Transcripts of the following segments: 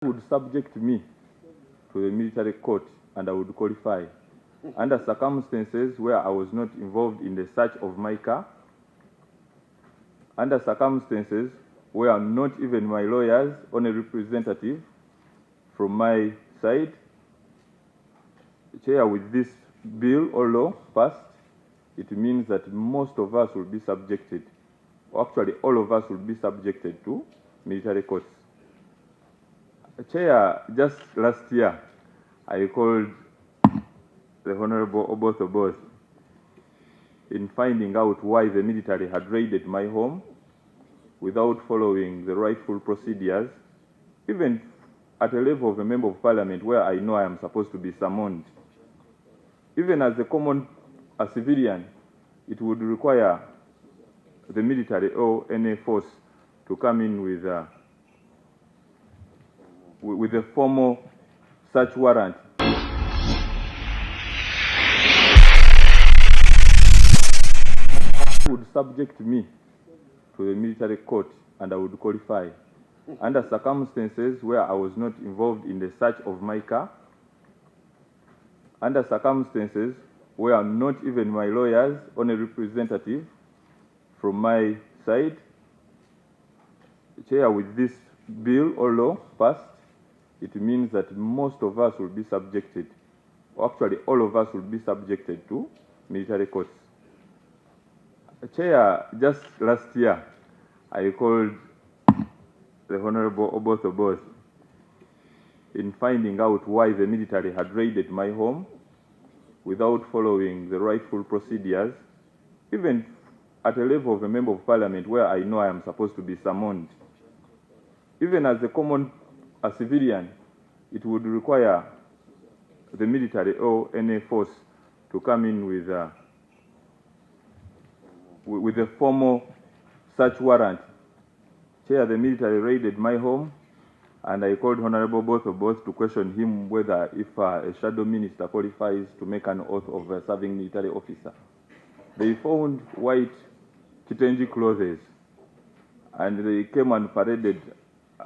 Would subject me to the military court and I would qualify under circumstances where I was not involved in the search of my car, under circumstances where not even my lawyers or a representative from my side. Chair, with this bill or law passed, it means that most of us will be subjected, or actually all of us will be subjected to military courts. Chair, just last year, I called the Honorable Oboth in finding out why the military had raided my home without following the rightful procedures, even at a level of a member of parliament where I know I am supposed to be summoned. Even as a civilian, it would require the military or any force to come in with a formal search warrant. Would subject me to the military court and I would qualify under circumstances where I was not involved in the search of my car, under circumstances where not even my lawyers or a representative from my side. Chair, with this bill or law passed, it means that most of us will be subjected, or actually all of us will be subjected to military courts. Chair, just last year, I called the Honorable Oboth in finding out why the military had raided my home without following the rightful procedures, even at a level of a member of parliament where I know I am supposed to be summoned. Even as a civilian, it would require the military or any force to come in with a formal search warrant. Chair, the military raided my home, and I called Honorable Both to question him whether if a shadow minister qualifies to make an oath of a serving military officer. They found white Kitenji clothes, and they came and paraded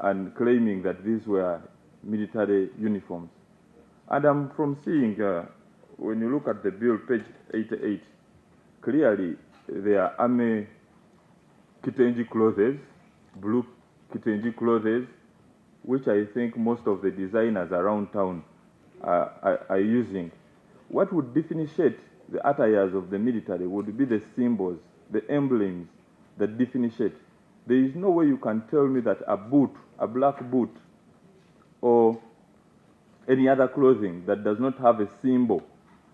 and claiming that these were military uniforms. And I'm from seeing, when you look at the bill, page 88, clearly they are army Kitenji clothes, blue Kitenji clothes, which I think most of the designers around town are using. What would differentiate the attires of the military would be the symbols, the emblems that differentiate. There is no way you can tell me that a boot, a black boot, or any other clothing that does not have a symbol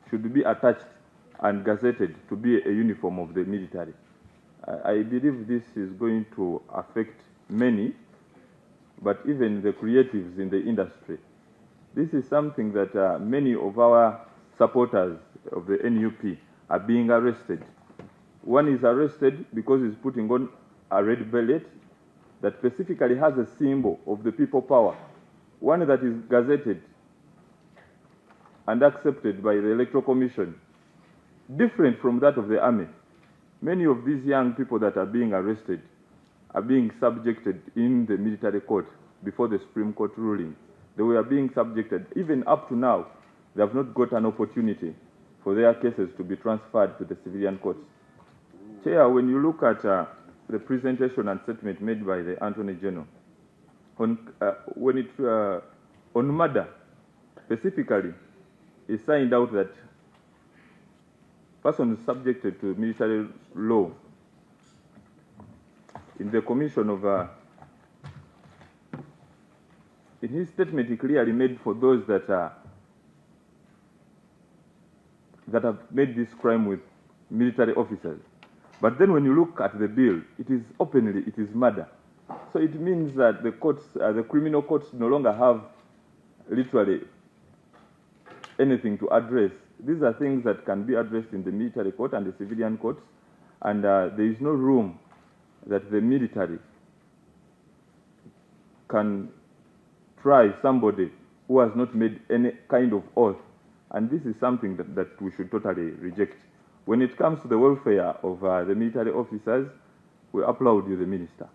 should be attached and gazetted to be a uniform of the military. I believe this is going to affect many, but even the creatives in the industry. This is something that many of our supporters of the NUP are being arrested. One is arrested because he's putting on a red beret that specifically has a symbol of the people power, one that is gazetted and accepted by the Electoral Commission, different from that of the army. Many of these young people that are being arrested are being subjected in the military court before the Supreme Court ruling. They were being subjected, even up to now, they have not got an opportunity for their cases to be transferred to the civilian courts. Chair, when you look at the presentation and statement made by the Attorney General on murder, specifically, he signed out that persons subjected to military law in the commission of in his statement he clearly made for those that have made this crime with military officers. But then when you look at the bill, it is openly, it is murder. So it means that the courts, the criminal courts no longer have literally anything to address. These are things that can be addressed in the military court and the civilian courts, and there is no room that the military can try somebody who has not made any kind of oath. And this is something that we should totally reject. When it comes to the welfare of the military officers, we applaud you, the minister,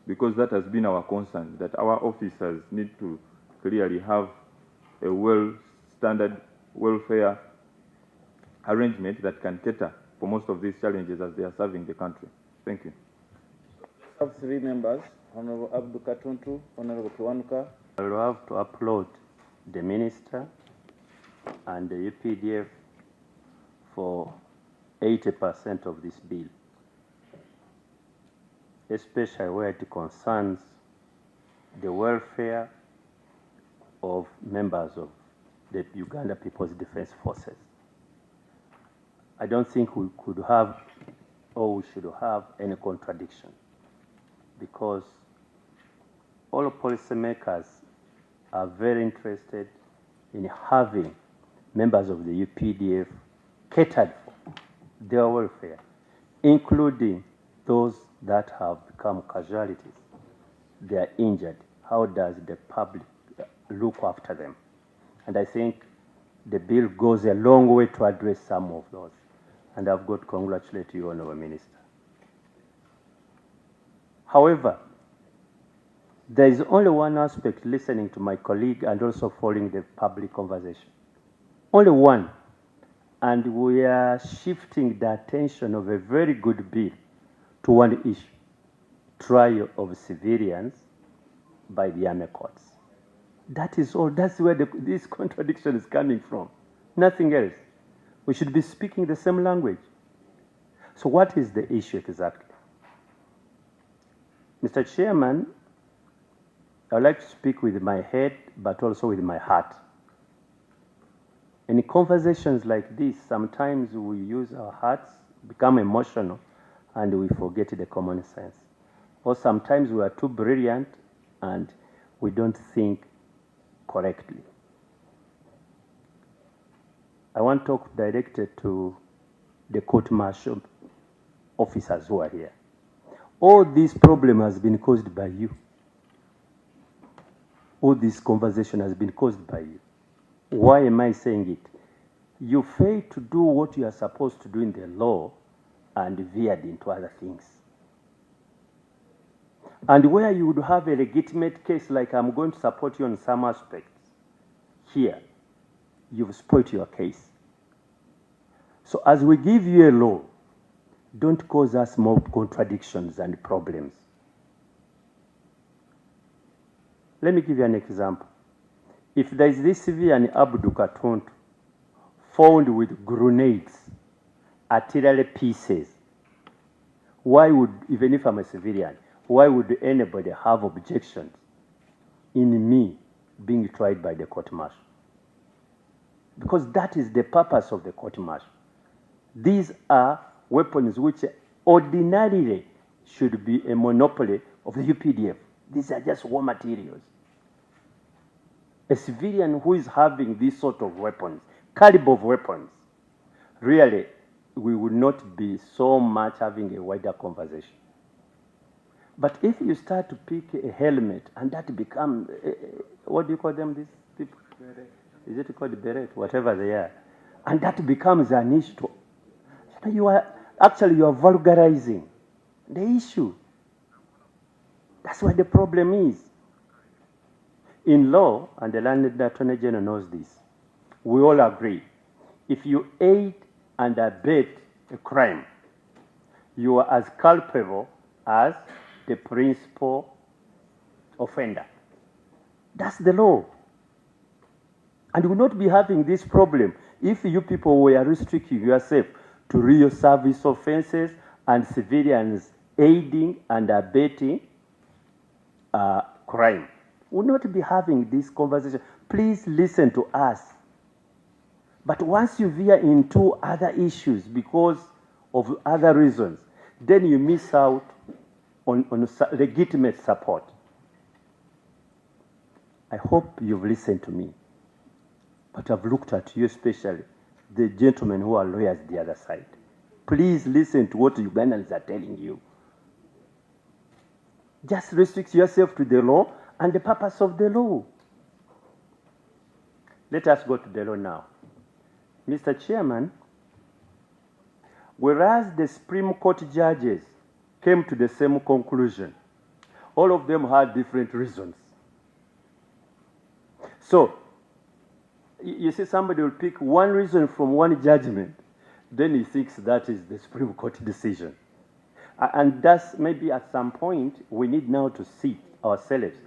because that has been our concern, that our officers need to clearly have a well-standard welfare arrangement that can cater for most of these challenges as they are serving the country. Thank you. I have 3 members, Honorable Abdul Katuntu, Honorable Kiwanuka. I will have to applaud the Minister and the UPDF for 80% of this bill, especially where it concerns the welfare of members of the Uganda People's Defense Forces. I don't think we could have, or we should have, any contradiction, because all policymakers are very interested in having members of the UPDF catered for their welfare, including those that have become casualties. They are injured. How does the public look after them? And I think the bill goes a long way to address some of those. And I've got to congratulate you, Honourable Minister. However, there is only one aspect listening to my colleague and also following the public conversation. Only one. And we are shifting the attention of a very good bill to one issue: trial of civilians by the army courts. That is all. That's where this contradiction is coming from. Nothing else. We should be speaking the same language. So what is the issue exactly? Mr. Chairman, I would like to speak with my head, but also with my heart. In conversations like this, sometimes we use our hearts, become emotional, and we forget the common sense. Or sometimes we are too brilliant and we don't think correctly. I want to talk directly to the court-martial officers who are here. All this problem has been caused by you. All this conversation has been caused by you. Why am I saying it? You fail to do what you are supposed to do in the law and veered into other things. And where you would have a legitimate case, like I'm going to support you on some aspects, here, you've spoiled your case. So as we give you a law, don't cause us more contradictions and problems. Let me give you an example. If there is this civilian Abdul Katuntu found with grenades, artillery pieces, why would, even if I'm a civilian, why would anybody have objections in me being tried by the court-martial? Because that is the purpose of the court-martial. These are weapons which ordinarily should be a monopoly of the UPDF. These are just war materials. A civilian who is having this sort of weapons, caliber of weapons, really, we would not be so much having a wider conversation. But if you start to pick a helmet and that becomes, what do you call them, these people? Beret. Is it called beret? Whatever they are. And that becomes an issue. You are vulgarizing the issue. That's where the problem is. In law, and the landed Attorney General knows this, we all agree, if you aid and abet a crime, you are as culpable as the principal offender. That's the law. And we will not be having this problem if you people were restricting yourself to real service offenses and civilians aiding and abetting crime. We will not be having this conversation. Please listen to us. But once you veer into other issues because of other reasons, then you miss out on legitimate support. I hope you've listened to me. But I've looked at you, especially the gentlemen who are lawyers the other side. Please listen to what Ugandans are telling you. Just restrict yourself to the law and the purpose of the law. Let us go to the law now. Mr. Chairman, whereas the Supreme Court judges came to the same conclusion, all of them had different reasons. So, you see, somebody will pick one reason from one judgment, then he thinks that is the Supreme Court decision. And thus, maybe at some point, we need now to sit ourselves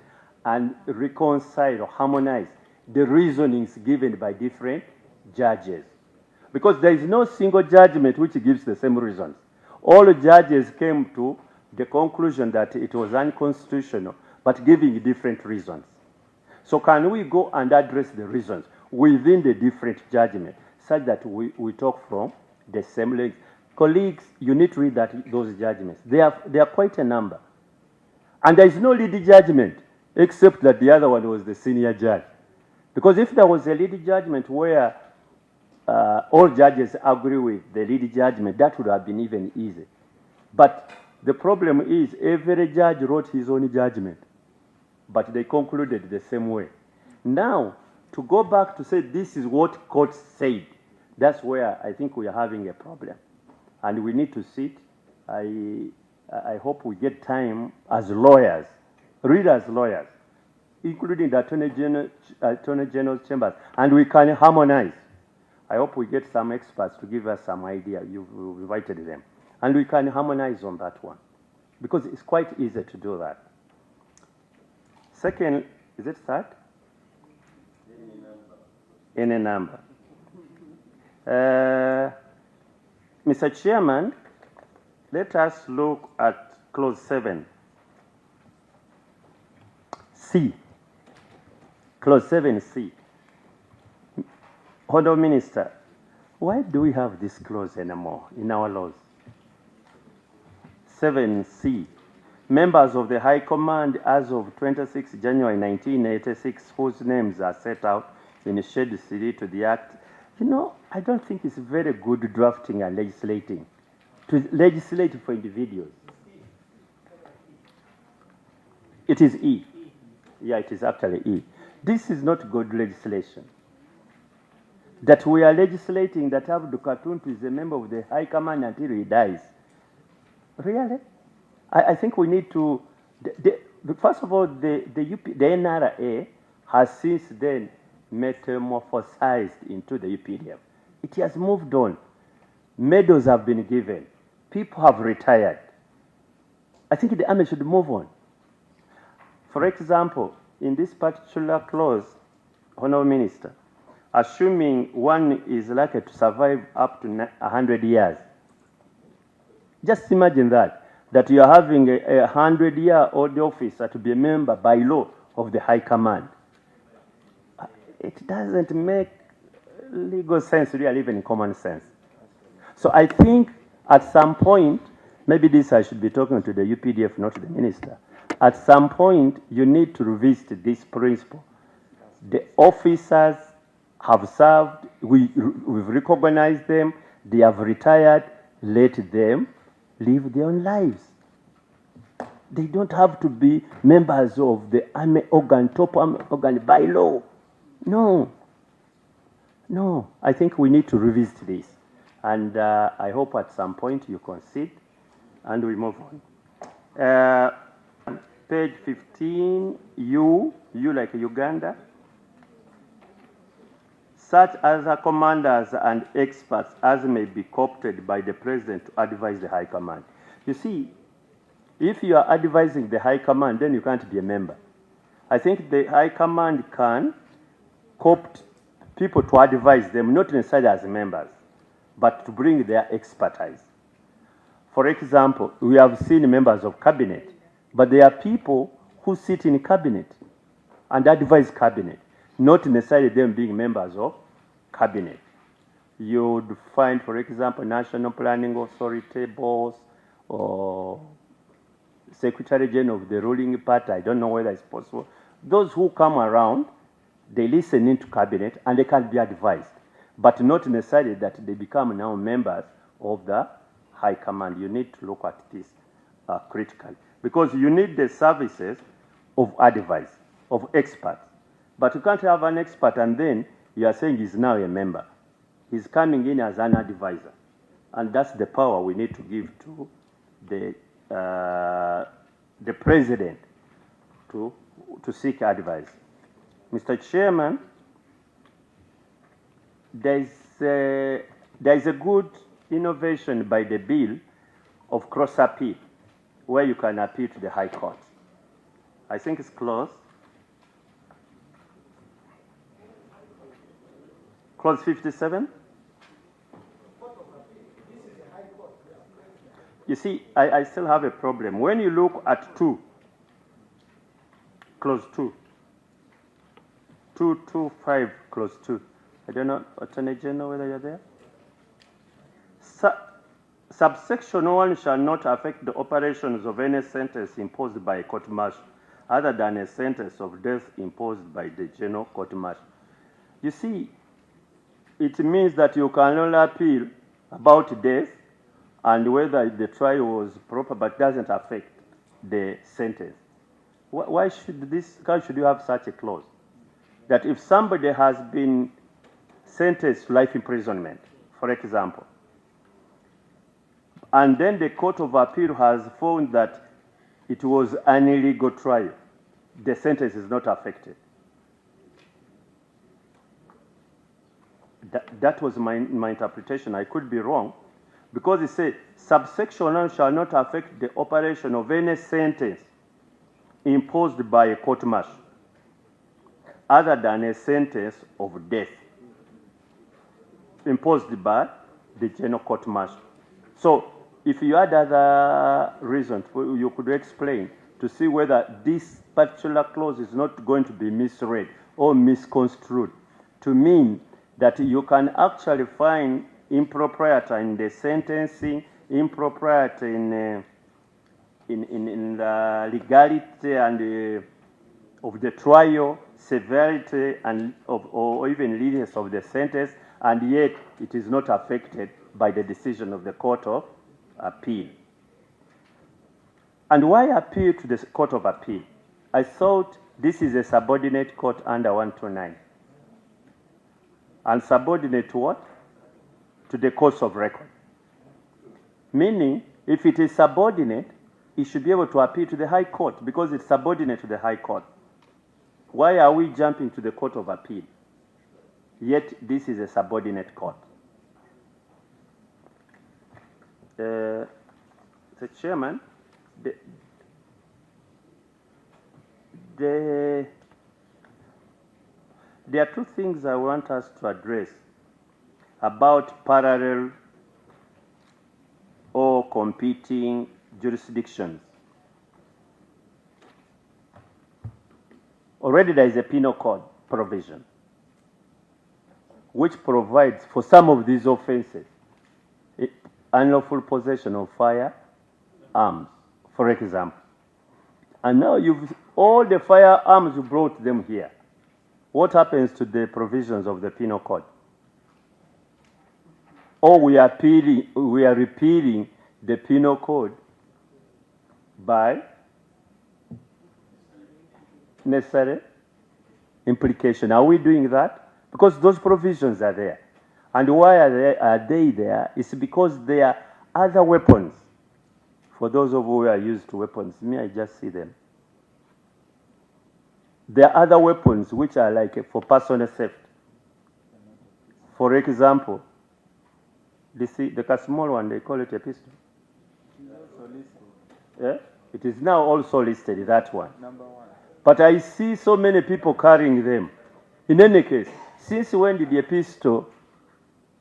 and reconcile or harmonize the reasonings given by different judges. Because there is no single judgment which gives the same reasons. All judges came to the conclusion that it was unconstitutional, but giving different reasons. So can we go and address the reasons within the different judgment such that we talk from the same length? Colleagues, you need to read those judgments. They are quite a number. And there is no lead judgment except that the other one was the senior judge. Because if there was a lead judgment where all judges agree with the lead judgment, that would have been even easy. But the problem is every judge wrote his own judgment, but they concluded the same way. Now, to go back to say this is what court said, that's where I think we are having a problem. And we need to sit. I hope we get time as lawyers, read as lawyers, including the Attorney General's chambers, and we can harmonize. I hope we get some experts to give us some idea. You've invited them. And we can harmonize on that one, because it's quite easy to do that. Second, is it third? Any number. Mr. Chairman, let us look at clause 7. C. Clause 7C. Honourable Minister, why do we have this clause anymore in our laws? 7C. Members of the High Command as of 26 January 1986, whose names are set out in Schedule 3 to the Act. You know, I don't think it's very good drafting and legislating, to legislate for individuals. It is E. Yeah, it is actually E. This is not good legislation. That we are legislating that Abdul Katuntu is a member of the High Command until he dies. Really? I think we need to, first of all, the NRA has since then metamorphosized into the UPDF. It has moved on. Medals have been given. People have retired. I think the Army should move on. For example, in this particular clause, Honourable Minister, assuming one is likely to survive up to 100 years, just imagine that you are having a 100-year-old officer to be a member by law of the High Command. It doesn't make legal sense, really, even common sense. So I think at some point, maybe this I should be talking to the UPDF, not to the minister. At some point, you need to revisit this principle. The officers have served, we've recognized them, they have retired, let them live their own lives. They don't have to be members of the army organ, top army organ by law. No. No, I think we need to revisit this. And I hope at some point you concede and we move on. Page 15, you like Uganda. Such other commanders and experts as may be co-opted by the President to advise the High Command. You see, if you are advising the High Command, then you can't be a member. I think the High Command can co-opt people to advise them, not necessarily as members, but to bring their expertise. For example, we have seen members of cabinet, but there are people who sit in cabinet and advise cabinet, not necessarily them being members of cabinet. You would find, for example, National Planning Authority boss or Secretary General of the ruling party. I don't know whether it's possible. Those who come around, they listen into cabinet and they can be advised, but not necessarily that they become now members of the High Command. You need to look at this critically, because you need the services of advice, of experts. But you can't have an expert and then you are saying he's now a member. He's coming in as an advisor. And that's the power we need to give to the president to seek advice. Mr. Chairman, there is a good innovation by the bill of cross appeal, where you can appeal to the High Court. I think it's close. Clause 57. You see, I still have a problem. When you look at 2, clause 2, 225, clause 2. I don't know, Attorney General, whether you're there. Subsection 1 shall not affect the operations of any sentence imposed by a court martial other than a sentence of death imposed by the general court martial. You see, it means that you can only appeal about death and whether the trial was proper, but doesn't affect the sentence. Why should you have such a clause? That if somebody has been sentenced to life imprisonment, for example, and then the Court of Appeal has found that it was an illegal trial, the sentence is not affected. That was my interpretation. I could be wrong, because it says subsection 1 shall not affect the operation of any sentence imposed by a court martial other than a sentence of death imposed by the general court martial. So if you had other reasons, you could explain to see whether this particular clause is not going to be misread or misconstrued to mean that you can actually find impropriety in the sentencing, impropriety in the legality and of the trial, severity and or even lenience of the sentence, and yet it is not affected by the decision of the Court of Appeal. And why appeal to the Court of Appeal? I thought this is a subordinate court under 129. And subordinate to what? To the course of record. Meaning, if it is subordinate, it should be able to appeal to the High Court because it's subordinate to the High Court. Why are we jumping to the Court of Appeal? Yet this is a subordinate court. The Chairman, there are two things I want us to address about parallel or competing jurisdictions. Already there is a penal code provision which provides for some of these offenses unlawful possession of firearms, for example. And now all the firearms, you brought them here. What happens to the provisions of the penal code? Or we are repealing the penal code by necessary implication. Are we doing that? Because those provisions are there. And why are they there? It's because there are other weapons. For those of you who are used to weapons, I just see them. There are other weapons which are like for personal safety. For example, the small one, they call it a pistol. Yeah? It is now also listed, that one. Number 1. But I see so many people carrying them. In any case, since when did a pistol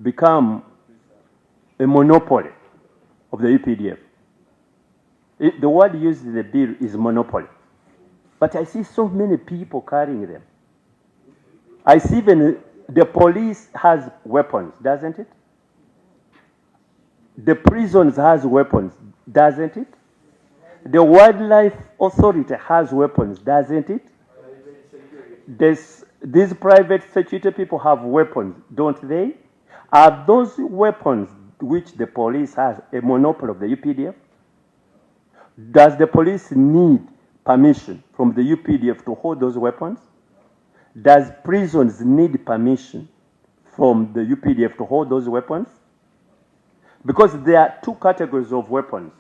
become a monopoly of the UPDF? The word used in the bill is monopoly. But I see so many people carrying them. I see even the police has weapons, doesn't it? The prisons has weapons, doesn't it? The Wildlife Authority has weapons, doesn't it? These private security people have weapons, don't they? Are those weapons which the police has a monopoly of the UPDF? Does the police need permission from the UPDF to hold those weapons? Does prisons need permission from the UPDF to hold those weapons? Because there are two categories of weapons,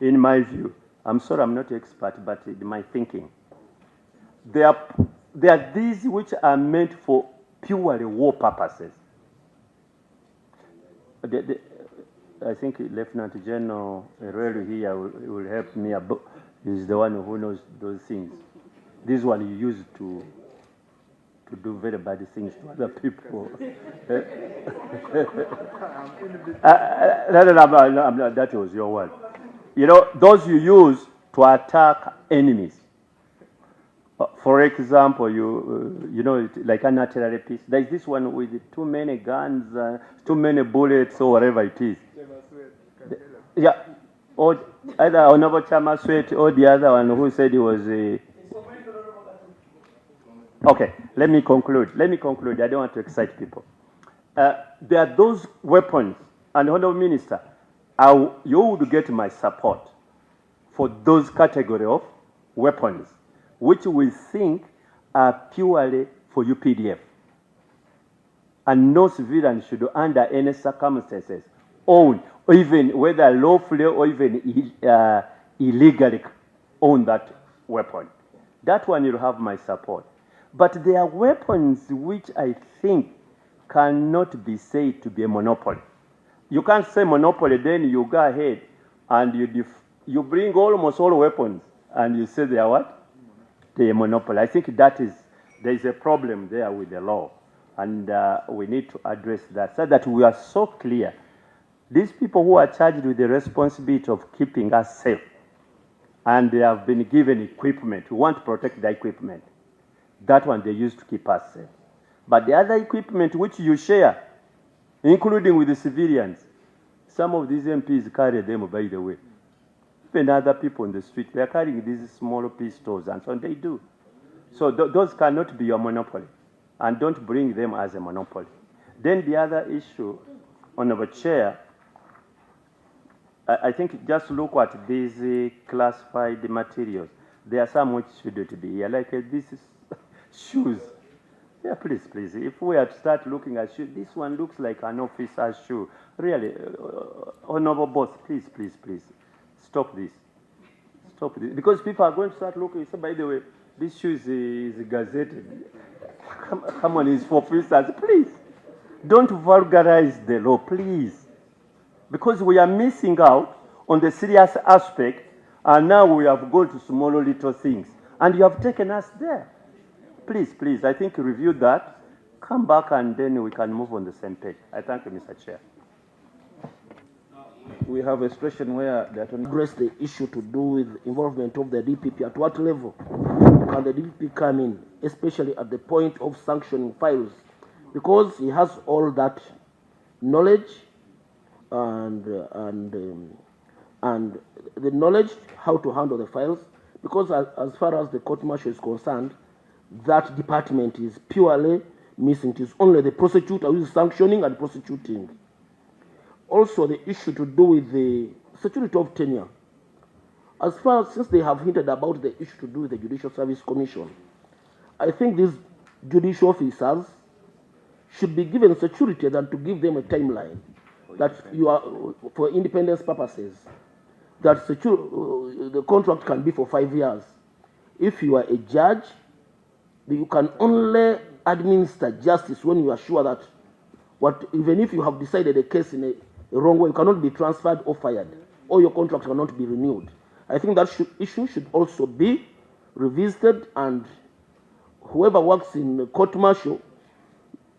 in my view. I'm sorry I'm not an expert, but in my thinking. There are there are these which are meant for purely war purposes. I think Lieutenant General Herrero here will help me. He's the one who knows those things. This one you use to do very bad things to other people. No, that was your word. You know, those you use to attack enemies. For example, you know, like an artillery piece. There's this one with too many guns, too many bullets, or whatever it is. Yeah, or either Honorable Chama Sweat or the other one who said he was a. Okay, let me conclude. I don't want to excite people. There are those weapons, and Honorable Minister, you would get my support for those category of weapons, which we think are purely for UPDF. And no civilian should, under any circumstances, own, or even whether lawfully or even illegally, own that weapon. That one you'll have my support. But there are weapons which I think cannot be said to be a monopoly. You can't say monopoly, then you go ahead and you bring almost all weapons and you say they are what? They are monopoly. I think there is a problem there with the law, and we need to address that so that we are so clear. These people who are charged with the responsibility of keeping us safe, and they have been given equipment, we want to protect the equipment. That one they use to keep us safe. But the other equipment which you share, including with the civilians, some of these MPs carry them, by the way. Even other people in the street, they are carrying these small pistols, and so on, they do. So those cannot be your monopoly, and don't bring them as a monopoly. Then the other issue, Honorable Chair, I think just look at these classified materials. There are some which shouldn't be here, like this is shoes. Yeah, please. If we have to start looking at shoes, this one looks like an officer's shoe. Really, Honorable Boss, please, stop this. Because people are going to start looking. So, by the way, this shoe is gazetted. Come on, it's for officers. Please, don't vulgarize the law, please. Because we are missing out on the serious aspect, and now we have gone to small little things. And you have taken us there. Please, I think review that, come back, and then we can move on the same page. I thank you, Mr. Chair. We have a situation where the attorney address the issue to do with involvement of the DPP. At what level can the DPP come in, especially at the point of sanctioning files? Because he has all that knowledge and the knowledge how to handle the files. Because as far as the court martial is concerned, that department is purely missing. It is only the prosecutor who is sanctioning and prosecuting. Also, the issue to do with the security of tenure. As far as, since they have hinted about the issue to do with the Judicial Service Commission, I think these judicial officers should be given security than to give them a timeline that you are, for independence purposes, that the contract can be for 5 years. If you are a judge, you can only administer justice when you are sure that even if you have decided a case in a wrong way, you cannot be transferred or fired, or your contract cannot be renewed. I think that issue should also be revisited, and whoever works in court martial,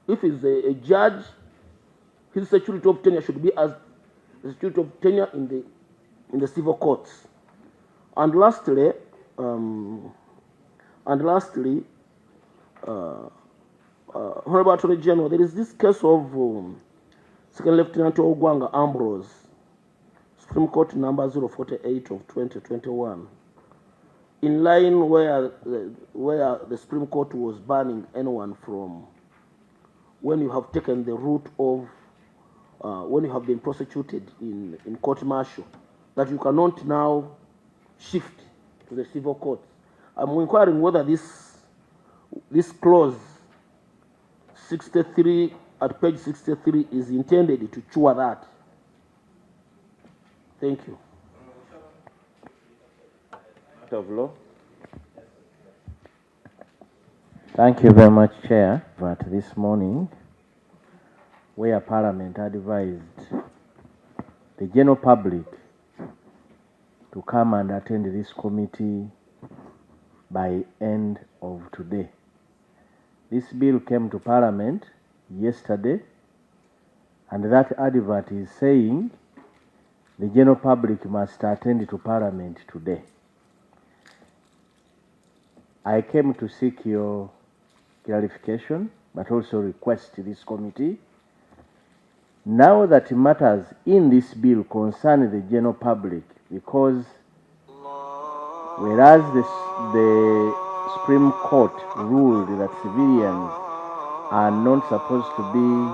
if he's a judge, his security of tenure should be as the security of tenure in the civil courts. And lastly, Honorable Attorney General, there is this case of Second Lieutenant Ogwanga Ambrose, Supreme Court number 048 of 2021, in line where the Supreme Court was banning anyone from, when you have taken the route of, when you have been prosecuted in court martial, that you cannot now shift to the civil courts. I'm inquiring whether this clause 63 at page 63 is intended to cure that. Thank you. Of law. Thank you very much, Chair. But this morning, where Parliament advised the general public to come and attend this committee by end of today. This bill came to Parliament yesterday, and that advert is saying the general public must attend to Parliament today. I came to seek your clarification, but also request this committee. Now that matters in this bill concern the general public, because whereas the Supreme Court ruled that civilians are not supposed to be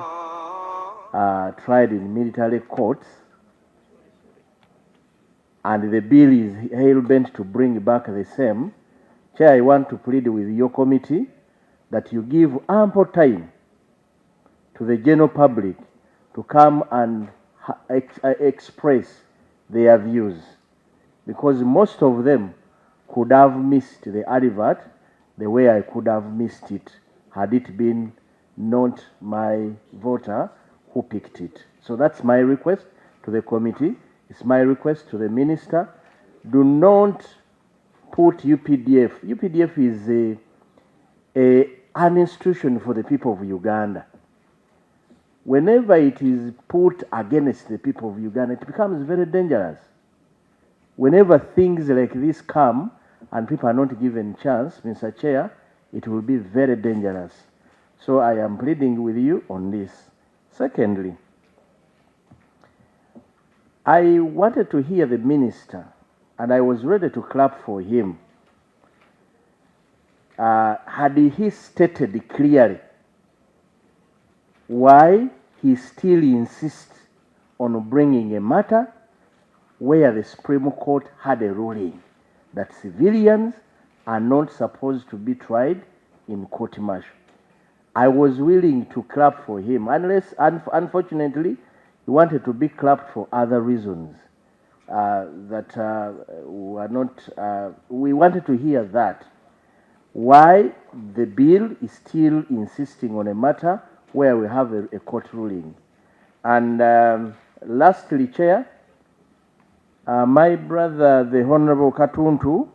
tried in military courts, and the bill is hell-bent to bring back the same, Chair, I want to plead with your committee that you give ample time to the general public to come and express their views, because most of them could have missed the advert the way I could have missed it had it been not my voter who picked it. So that's my request to the committee. It's my request to the minister. Do not put UPDF. UPDF is an institution for the people of Uganda. Whenever it is put against the people of Uganda, it becomes very dangerous. Whenever things like this come and people are not given chance, Mr. Chair, it will be very dangerous. So I am pleading with you on this. Secondly, I wanted to hear the minister, and I was ready to clap for him. Had he stated clearly why he still insists on bringing a matter where the Supreme Court had a ruling that civilians are not supposed to be tried in court-martial. I was willing to clap for him, unless, unfortunately, he wanted to be clapped for other reasons that were not. We wanted to hear that. Why the bill is still insisting on a matter where we have a court ruling. And lastly, Chair, my brother, the Honorable Katuntu,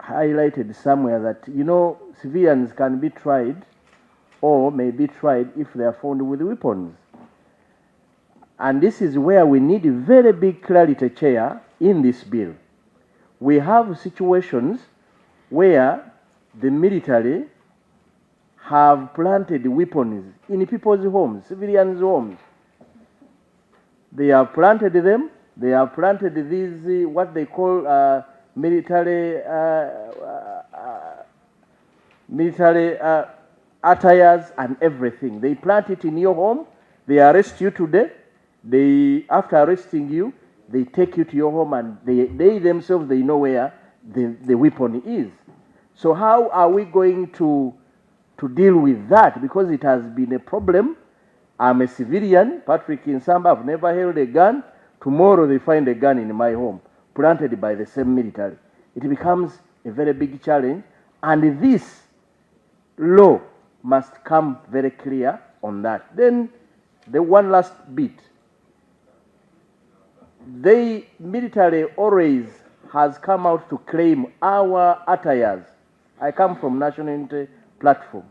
highlighted somewhere that, you know, civilians can be tried or may be tried if they are found with weapons. And this is where we need a very big clarity, Chair, in this bill. We have situations where the military have planted weapons in people's homes, civilians' homes. They have planted them. They have planted these, what they call military attires and everything. They plant it in your home. They arrest you today. After arresting you, they take you to your home, and they themselves, they know where the weapon is. So how are we going to deal with that? Because it has been a problem. I'm a civilian, Patrick Insamba, I've never held a gun. Tomorrow they find a gun in my home, planted by the same military. It becomes a very big challenge, and this law must come very clear on that. Then the one last bit. The military always has come out to claim our attires. I come from National Unity Platform.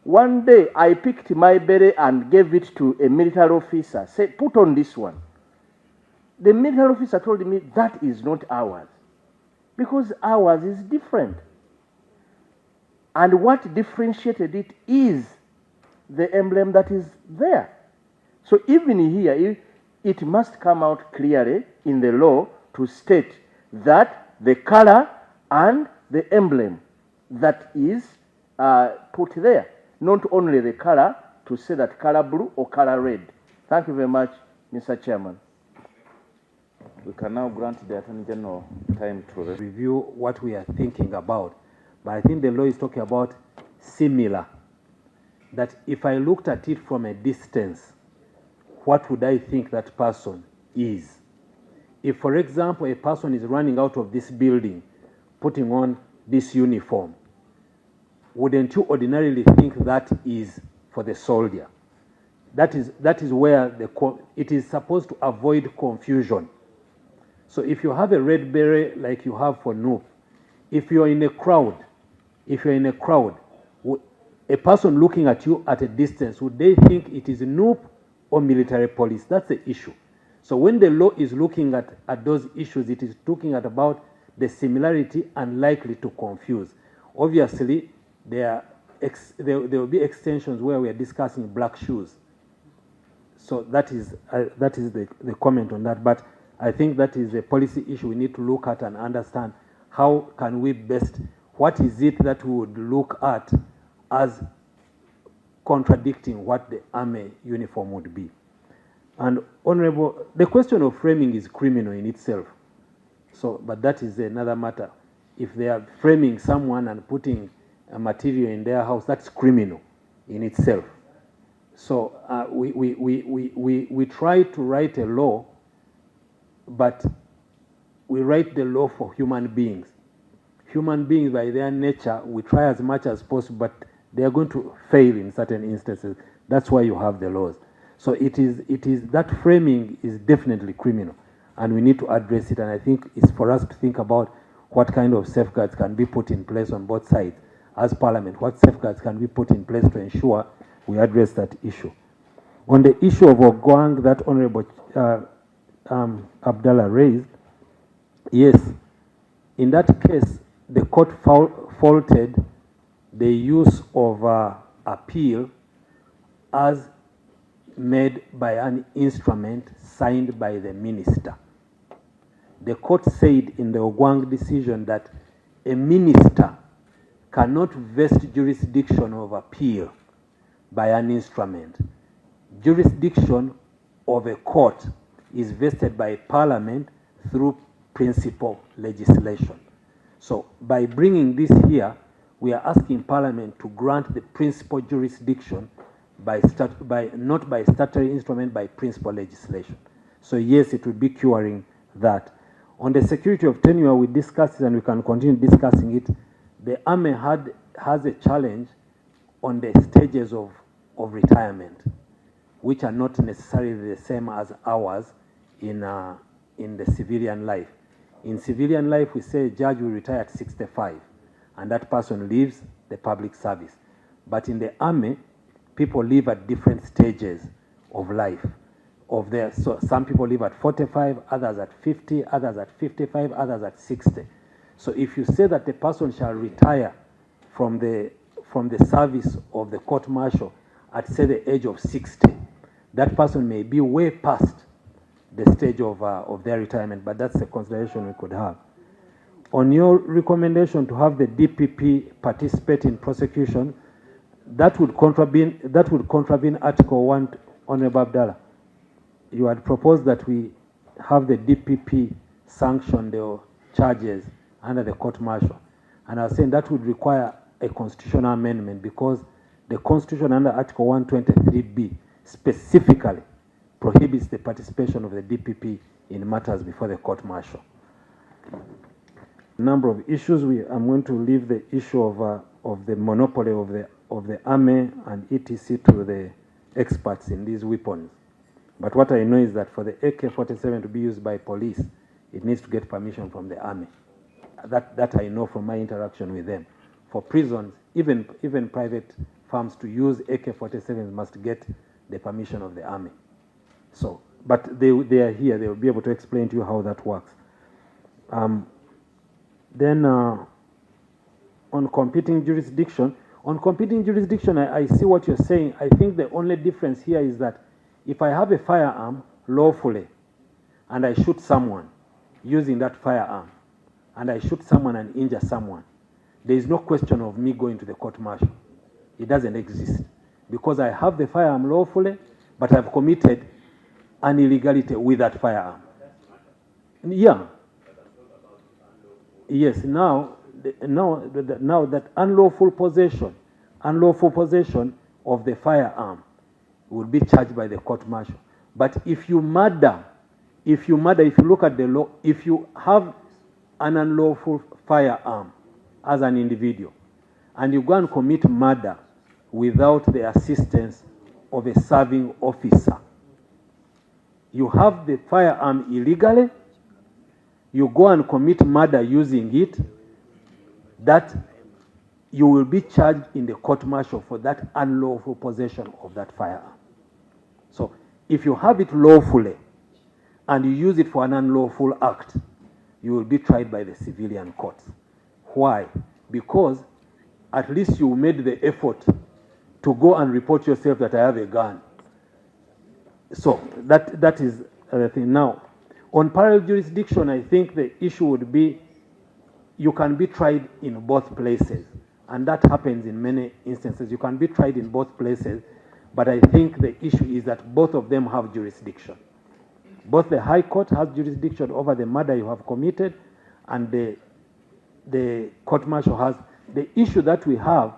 One day I picked my beret and gave it to a military officer, said, put on this one. The military officer told me that is not ours, because ours is different. And what differentiated it is the emblem that is there. So even here, it must come out clearly in the law to state that the color and the emblem that is put there, not only the color, to say that color blue or color red. Thank you very much, Mr. Chairman. We can now grant the Attorney General time to review what we are thinking about. But I think the law is talking about similar. That if I looked at it from a distance, what would I think that person is? If, for example, a person is running out of this building, putting on this uniform, wouldn't you ordinarily think that is for the soldier? That is where it is supposed to avoid confusion. So if you have a red beret like you have for NUP, if you're in a crowd, a person looking at you at a distance, would they think it is NUP or military police? That's the issue. So when the law is looking at those issues, it is looking at about the similarity and likely to confuse. Obviously, there will be extensions where we are discussing black shoes. So that is the comment on that. But I think that is a policy issue we need to look at and understand. How can we best, what is it that we would look at as contradicting what the army uniform would be? And Honorable, the question of framing is criminal in itself. So, but that is another matter. If they are framing someone and putting a material in their house, that's criminal in itself. So we try to write a law, but we write the law for human beings. Human beings, by their nature, we try as much as possible, but they are going to fail in certain instances. That's why you have the laws. So it is that framing is definitely criminal, and we need to address it. And I think it's for us to think about what kind of safeguards can be put in place on both sides as Parliament. What safeguards can be put in place to ensure we address that issue. On the issue of Ogwang that Honorable Abdallah raised, yes, in that case, the court faulted the use of appeal as made by an instrument signed by the minister. The court said in the Ogwang decision that a minister cannot vest jurisdiction of appeal by an instrument. Jurisdiction of a court is vested by Parliament through principal legislation. So by bringing this here, we are asking Parliament to grant the principal jurisdiction not by statutory instrument, by principal legislation. So yes, it would be curing that. On the security of tenure, we discussed it and we can continue discussing it. The Army has a challenge on the stages of retirement, which are not necessarily the same as ours in the civilian life. In civilian life, we say a judge will retire at 65, and that person leaves the public service. But in the Army, people live at different stages of life. So some people live at 45, others at 50, others at 55, others at 60. So if you say that the person shall retire from the service of the court martial at, say, the age of 60, that person may be way past the stage of their retirement, but that's a consideration we could have. On your recommendation to have the DPP participate in prosecution, that would contravene Article 1, Honorable Abdallah. You had proposed that we have the DPP sanction the charges under the court martial. And I was saying that would require a constitutional amendment because the Constitution under Article 123B specifically prohibits the participation of the DPP in matters before the court martial. Number of issues. I'm going to leave the issue of the monopoly of the Army and ETC to the experts in these weapons. But what I know is that for the AK-47 to be used by police, it needs to get permission from the Army. That I know from my interaction with them. For prisons, even private farms to use AK-47s must get the permission of the Army. So, but they are here. They will be able to explain to you how that works. Then on competing jurisdiction, I see what you're saying. I think the only difference here is that if I have a firearm lawfully and I shoot someone using that firearm and I shoot someone and injure someone, there is no question of me going to the court martial. It doesn't exist because I have the firearm lawfully, but I've committed an illegality with that firearm. Yeah. Yes. Now that unlawful possession of the firearm will be charged by the court martial. But if you look at the law, if you have an unlawful firearm as an individual, and you go and commit murder without the assistance of a serving officer, you have the firearm illegally, you go and commit murder using it, that you will be charged in the court-martial for that unlawful possession of that firearm. So if you have it lawfully and you use it for an unlawful act, you will be tried by the civilian courts. Why? Because at least you made the effort to go and report yourself that I have a gun. So that is the thing. Now, on parallel jurisdiction, I think the issue would be you can be tried in both places. And that happens in many instances. You can be tried in both places, but I think the issue is that both of them have jurisdiction. Both the High Court has jurisdiction over the murder you have committed, and the court-martial has. The issue that we have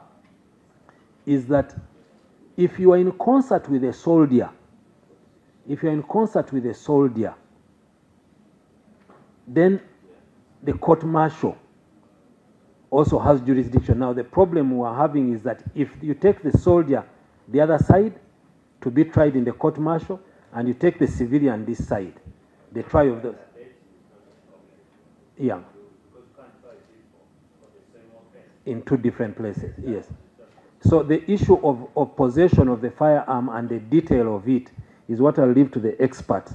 is that if you are in concert with a soldier, then the court-martial also has jurisdiction. Now, the problem we are having is that if you take the soldier the other side to be tried in the court-martial, and you take the civilian this side, the trial of the... Yeah. In two different places, yes. So the issue of possession of the firearm and the detail of it is what I'll leave to the experts.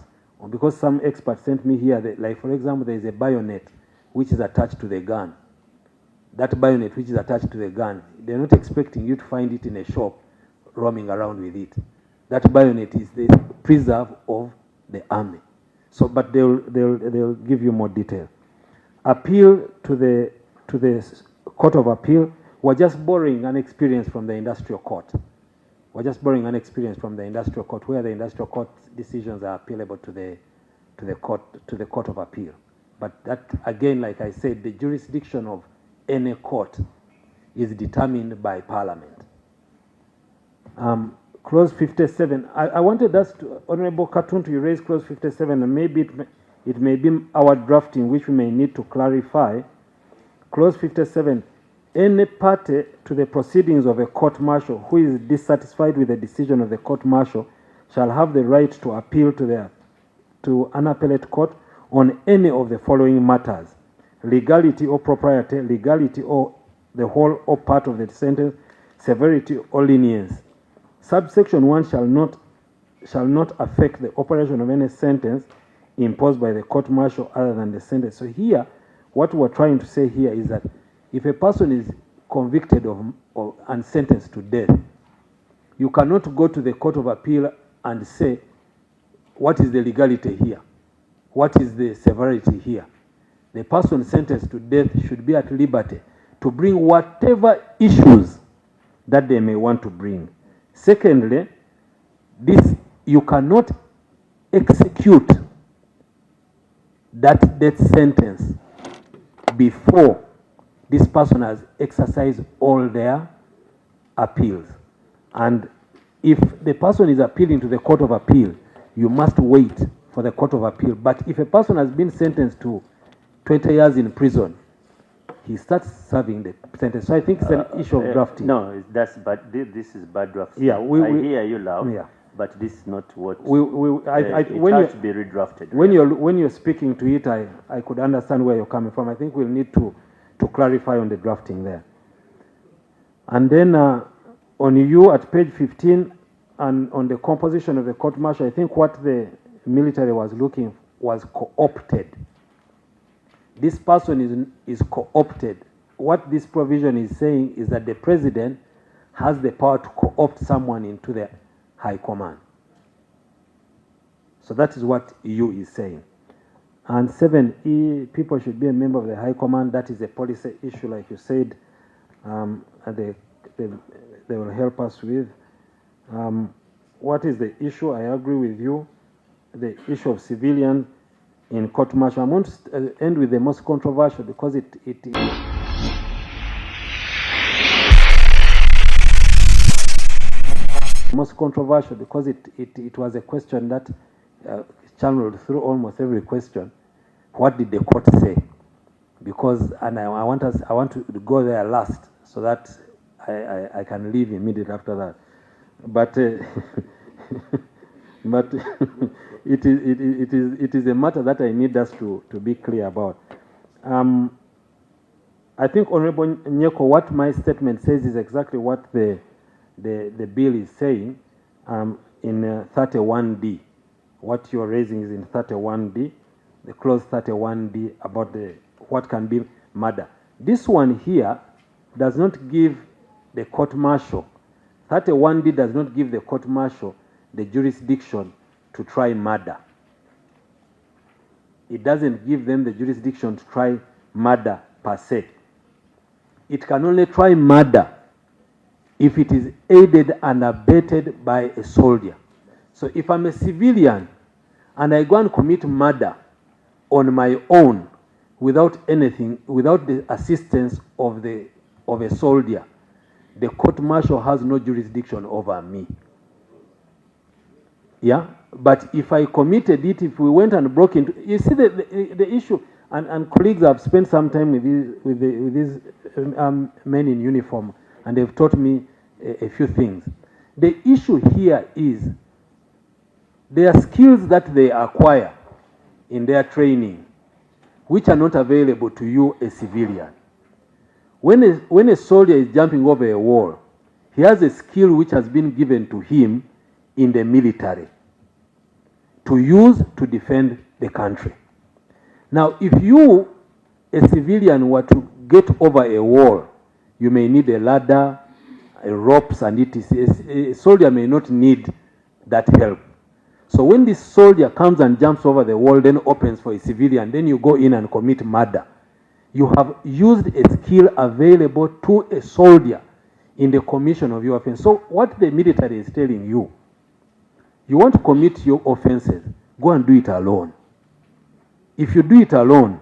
Because some experts sent me here, like for example, there is a bayonet which is attached to the gun. That bayonet which is attached to the gun, they're not expecting you to find it in a shop roaming around with it. That bayonet is the preserve of the army. So, but they'll give you more detail. Appeal to the Court of Appeal. We're just borrowing an experience from the Industrial Court. We're just borrowing an experience from the Industrial Court, where the Industrial Court decisions are appealable to the Court of Appeal. But that, again, like I said, the jurisdiction of any court is determined by Parliament. Clause 57. I wanted us to, Honorable Katun, to raise Clause 57, and maybe it may be our drafting which we may need to clarify. Clause 57. Any party to the proceedings of a court-martial who is dissatisfied with the decision of the court-martial shall have the right to appeal to an appellate court on any of the following matters: legality or propriety, legality or the whole or part of the sentence, severity or lenience. Subsection 1 shall not affect the operation of any sentence imposed by the court-martial other than the sentence. So here, what we're trying to say here is that if a person is convicted of and sentenced to death, you cannot go to the Court of Appeal and say, what is the legality here? What is the severity here? The person sentenced to death should be at liberty to bring whatever issues that they may want to bring. Secondly, you cannot execute that death sentence before this person has exercised all their appeals. And if the person is appealing to the Court of Appeal, you must wait for the Court of Appeal. But if a person has been sentenced to 20 years in prison, he starts serving the sentence. So I think it's an issue of drafting. No, that's bad. This is bad drafting. Yeah, I hear you loud. Yeah. But this is not what it has to be redrafted. When you're speaking to it, I could understand where you're coming from. I think we'll need to clarify on the drafting there. And then on you at page 15 and on the composition of the court-martial, I think what the military was looking was co-opted. This person is co-opted. What this provision is saying is that the president has the power to co-opt someone into the High Command. So that is what EU is saying. And 7E, people should be a member of the High Command. That is a policy issue, like you said, and they will help us with. What is the issue? I agree with you. The issue of civilians in court-martial. I'm going to end with the most controversial because it most controversial because it was a question that channeled through almost every question. What did the court say? because I want to go there last so that I can leave immediately after that. But but it is a matter that I need us to be clear about. I think, Honorable Nyeko, what my statement says is exactly what the bill is saying in 31D. What you're raising is in 31D, the clause 31D about what can be murder. This one here does not give the court martial. 31D does not give the court martial the jurisdiction to try murder. It doesn't give them the jurisdiction to try murder per se. It can only try murder if it is aided and abetted by a soldier. So if I'm a civilian and I go and commit murder on my own without anything, without the assistance of a soldier, the court martial has no jurisdiction over me. Yeah, but if I committed it, if we went and broke into, you see the issue, and colleagues have spent some time with these men in uniform, and they've taught me a few things. The issue here is there are skills that they acquire in their training, which are not available to you, a civilian. When a soldier is jumping over a wall, he has a skill which has been given to him in the military to use to defend the country. Now, if you, a civilian, were to get over a wall, you may need a ladder, ropes, and a soldier may not need that help. So when this soldier comes and jumps over the wall, then opens for a civilian, then you go in and commit murder. You have used a skill available to a soldier in the commission of your offense. So what the military is telling you, you want to commit your offenses, go and do it alone. If you do it alone,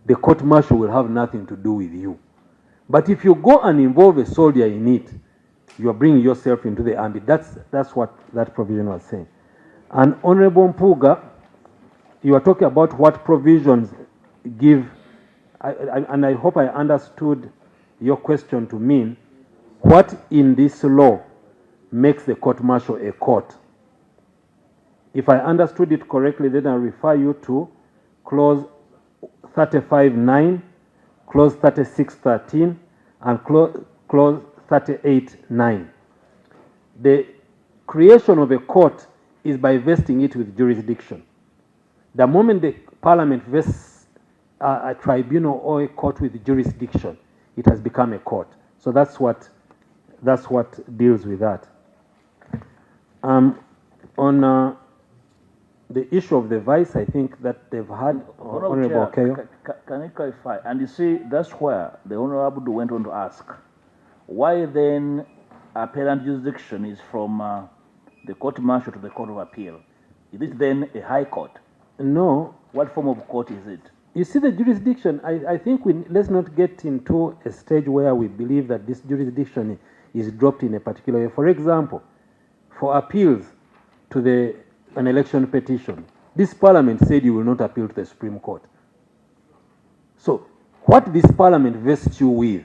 the court martial will have nothing to do with you. But if you go and involve a soldier in it, you are bringing yourself into the ambit. That's what that provision was saying. And Honorable Mpuga, you are talking about what provisions give, and I hope I understood your question to mean what in this law makes the court martial a court. If I understood it correctly, then I refer you to clause 35.9, clause 36.13, and clause 38.9. The creation of a court is by vesting it with jurisdiction. The moment the parliament vests a tribunal or a court with jurisdiction, it has become a court. So that's what deals with that. On the issue of the vice, I think that they've had Honorable Keyo. Can you clarify? And you see, that's where the Honorable went on to ask, why then appellant jurisdiction is from the court martial to the court of appeal? Is it then a high court? No. What form of court is it? You see, the jurisdiction, I think let's not get into a stage where we believe that this jurisdiction is dropped in a particular way. For example, for appeals to an election petition, this parliament said you will not appeal to the Supreme Court. So what this parliament vests you with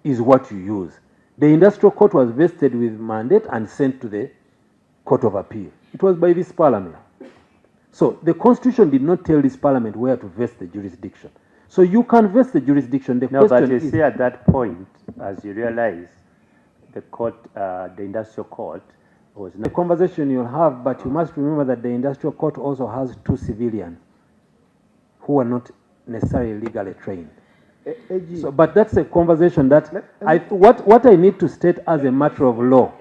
is what you use. The industrial court was vested with mandate and sent to the Court of Appeal. It was by this parliament. So the Constitution did not tell this parliament where to vest the jurisdiction. So you can vest the jurisdiction. The No, question but you is, see at that point, as you realize, the court, the industrial court, was the not. conversation you'll have, but you must remember that the industrial court also has 2 civilians who are not necessarily legally trained. So, but that's a conversation that what I need to state as a matter of law,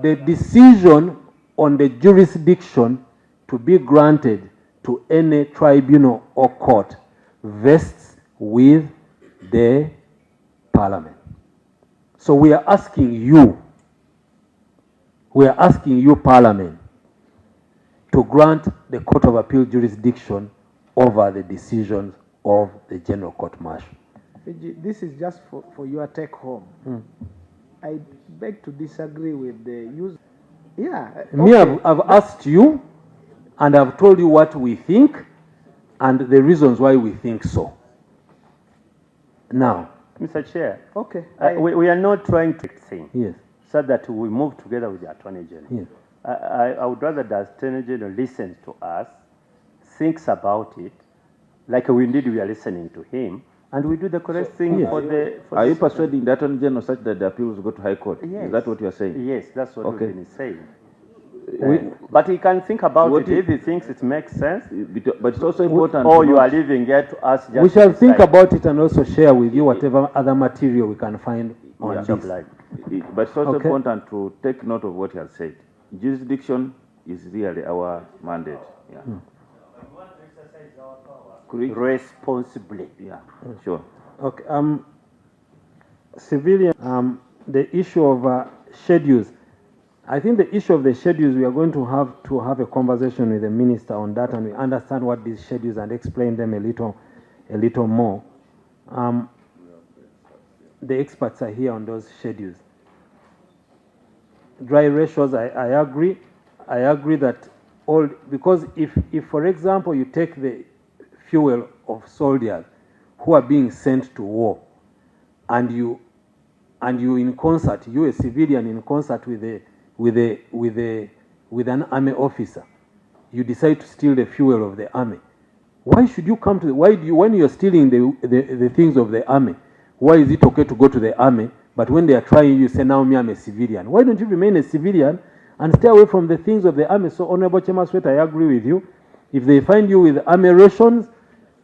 the decision on the jurisdiction to be granted to any tribunal or court vests with the parliament. So we are asking you, parliament, to grant the Court of Appeal jurisdiction over the decisions of the General Court Martial. This is just for your take home. I beg to disagree with the use. Yeah. Okay. Me, I've asked you, and I've told you what we think, and the reasons why we think so. Now, Mr. Chair, Okay. we are not trying to think yes, so that we move together with the Attorney General. yes. I would rather the Attorney General listens to us, thinks about it, like we are listening to him, and we do the correct thing Yeah. for the... For Are the you persuading the Attorney General such that the appeals go to High Court? Yes. Is that what you are saying? Yes, that's what Okay. we've been saying. We- But he can think about What it if- if he thinks it makes sense, But it's also important. or to you note- are leaving it to us just We shall to think decide. about it and also share with you whatever other material we can find on Yeah. this. Like, But it's also Okay. important to take note of what you have said. Jurisdiction is really our mandate. Yeah. Could we- responsibly. Yeah, sure. Okay. Civilian. The issue of schedules. I think the issue of the schedules, we are going to have a conversation with the minister on that, and we understand what these schedules and explain them a little more. The experts are here on those schedules. Dry ratios, I agree. I agree that all, because if for example you take the fuel of soldiers who are being sent to war, and you in concert, you a civilian in concert with an army officer, you decide to steal the fuel of the army. Why should you come to when you're stealing the things of the army, why is it okay to go to the army, but when they are trying you say, now me I'm a civilian? Why don't you remain a civilian and stay away from the things of the army? So Honorable Chairman Sweat, I agree with you. If they find you with army rations,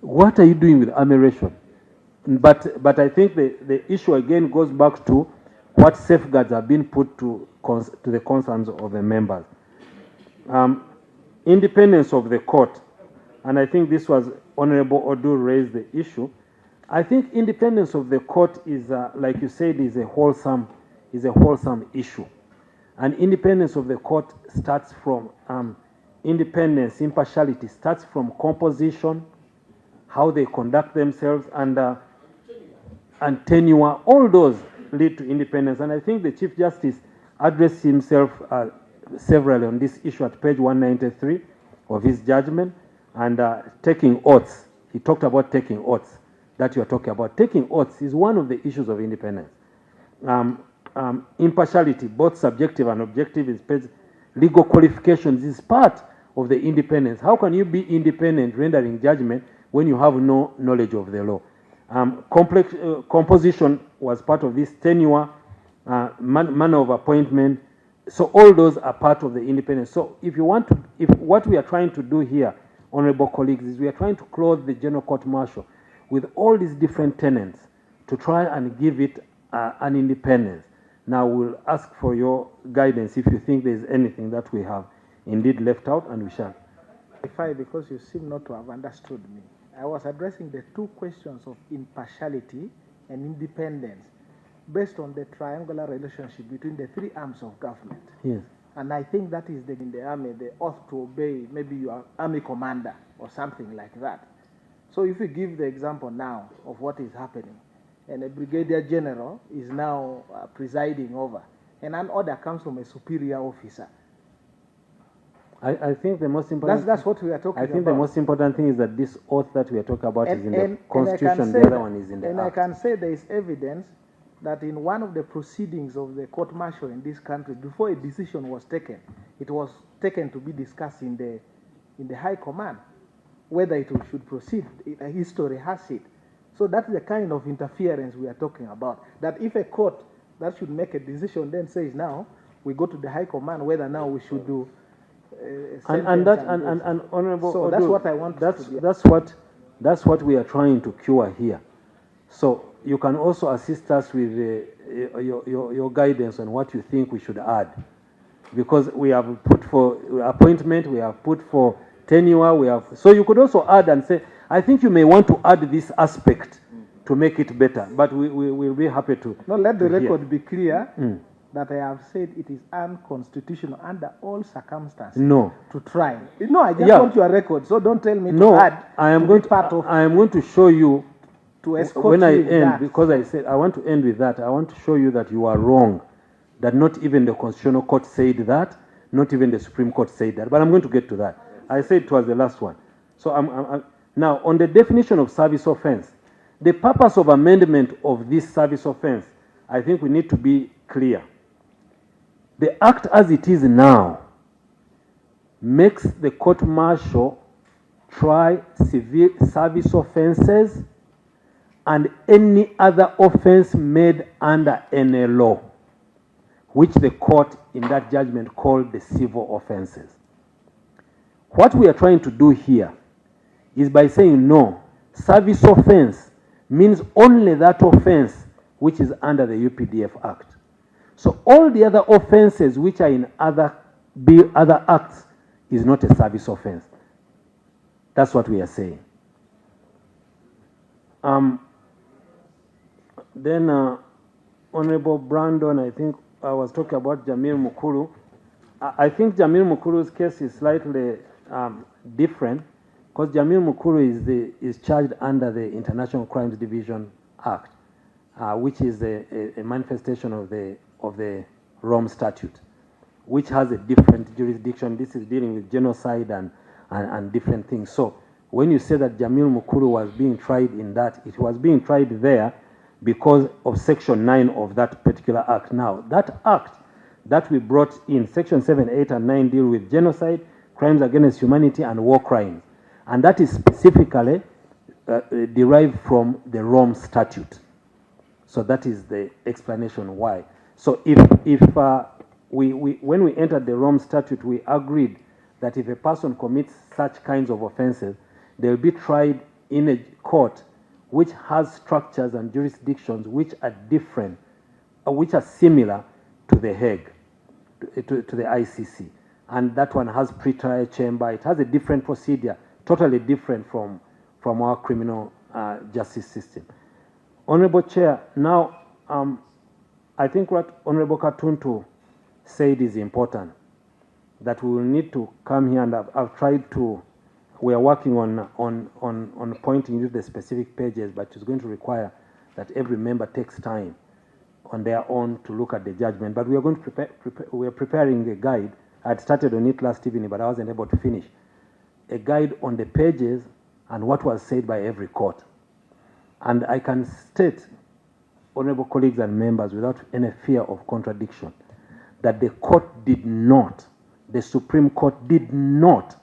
what are you doing with army ration? But I think the issue again goes back to what safeguards have been put to the concerns of the members. Independence of the court, and I think this was Honorable Odu raised the issue. I think independence of the court is, like you said, is a wholesome issue, and independence of the court starts from independence, impartiality starts from composition, how they conduct themselves, and tenure. All those lead to independence, and I think the Chief Justice addressed himself severally on this issue at page 193 of his judgment, and taking oaths. He talked about taking oaths that you are talking about. Taking oaths is one of the issues of independence. Impartiality, both subjective and objective, is legal qualifications is part of the independence. How can you be independent rendering judgment when you have no knowledge of the law? Composition was part of this, tenure, manner of appointment. So all those are part of the independence. So if what we are trying to do here, honorable colleagues, is we are trying to clothe the General Court Martial with all these different tenets to try and give it an independence. Now we'll ask for your guidance if you think there is anything that we have indeed left out, and we shall. Because you seem not to have understood me. I was addressing the two questions of impartiality and independence based on the triangular relationship between the three arms of government. Yes. And I think that is in the army, the oath to obey, maybe you are army commander or something like that. So if you give the example now of what is happening, and a brigadier general is now presiding over, and an order comes from a superior officer. I think the most important. That's what we are talking about. I think the most important thing is that this oath that we are talking about is in the Constitution. The other one is in the Act. And I Act. can say there is evidence that in one of the proceedings of the court martial in this country, before a decision was taken, it was taken to be discussed in the high command, whether it should proceed. History has it. So that's the kind of interference we are talking about. That if a court that should make a decision then says now we go to the high command whether now we should do. And honorable. So that's what I want. That's what we are trying to cure here. So you can also assist us with your guidance on what you think we should add, because we have put for appointment, we have put for tenure, we have. So you could also add and say, I think you may want to add this aspect to make it better, but we will be happy to. No, let the record be clear that I have said it is unconstitutional under all circumstances. No. To try. No, I just want your record, so don't tell me to add. I am going to show you. To escort when I end, that. Because I said I want to end with that. I want to show you that you are wrong. That not even the Constitutional Court said that. Not even the Supreme Court said that. But I'm going to get to that. I said it was the last one. So now on the definition of service offense, the purpose of amendment of this service offense, I think we need to be clear. The Act as it is now makes the court-martial try civil service offenses and any other offense made under any law, which the court in that judgment called the civil offenses. What we are trying to do here is by saying no, service offense means only that offense which is under the UPDF Act. So all the other offenses which are in other acts is not a service offense. That's what we are saying. Then Honorable Brandon, I think I was talking about Jamil Mukuru. I think Jamil Mukuru's case is slightly different, because Jamil Mukuru is charged under the International Crimes Division Act, which is a manifestation of the Rome Statute, which has a different jurisdiction. This is dealing with genocide and different things. So when you say that Jamil Mukuru was being tried in that, it was being tried there because of Section 9 of that particular act. Now, that act that we brought in, Section 7, 8, and 9 deal with genocide, crimes against humanity, and war crimes. And that is specifically derived from the Rome Statute. So that is the explanation why. So when we entered the Rome Statute, we agreed that if a person commits such kinds of offenses, they will be tried in a court which has structures and jurisdictions which are different, which are similar to the Hague, to the ICC. And that one has pre-trial chamber. It has a different procedure, totally different from our criminal justice system. Honorable Chair, now I think what Honorable Katuntu said is important, that we will need to come here, and I've tried to, we are working on pointing you to the specific pages, but it's going to require that every member takes time on their own to look at the judgment. But we are going to we are preparing a guide. I had started on it last evening, but I wasn't able to finish. A guide on the pages and what was said by every court. And I can state, honorable colleagues and members, without any fear of contradiction, that the court did not, the Supreme Court did not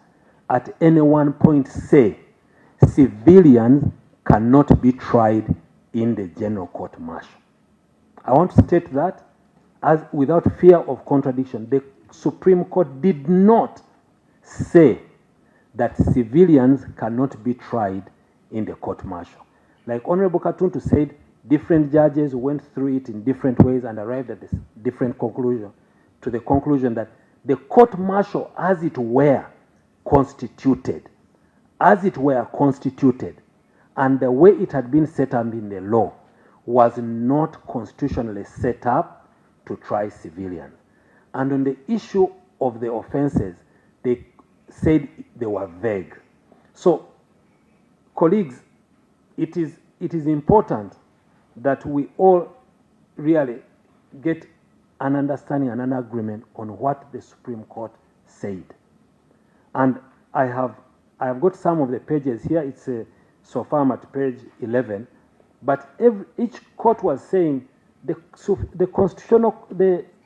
at any one point say civilians cannot be tried in the general court-martial. I want to state that as without fear of contradiction. The Supreme Court did not say that civilians cannot be tried in the court-martial. Like Honorable Katuntu said, different judges went through it in different ways and arrived at this different conclusion, to the conclusion that the court-martial, as it were constituted, and the way it had been set up in the law was not constitutionally set up to try civilians. And on the issue of the offenses, they said they were vague. So, colleagues, it is important that we all really get an understanding and an agreement on what the Supreme Court said. And I have got some of the pages here. It's so far I'm at page 11. But each court was saying the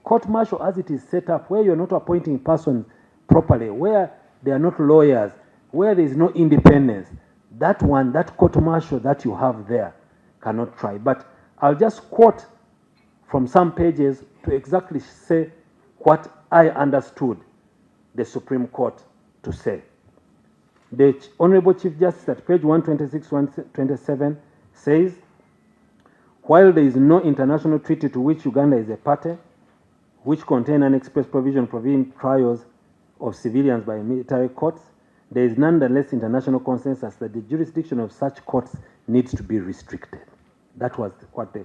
court-martial as it is set up, where you're not appointing persons properly, where they are not lawyers, where there is no independence, that court-martial that you have there cannot try. But I'll just quote from some pages to exactly say what I understood the Supreme Court to say. The Honorable Chief Justice at page 126, 127 says, while there is no international treaty to which Uganda is a party, which contain an express provision providing trials of civilians by military courts, there is nonetheless international consensus that the jurisdiction of such courts needs to be restricted. That was what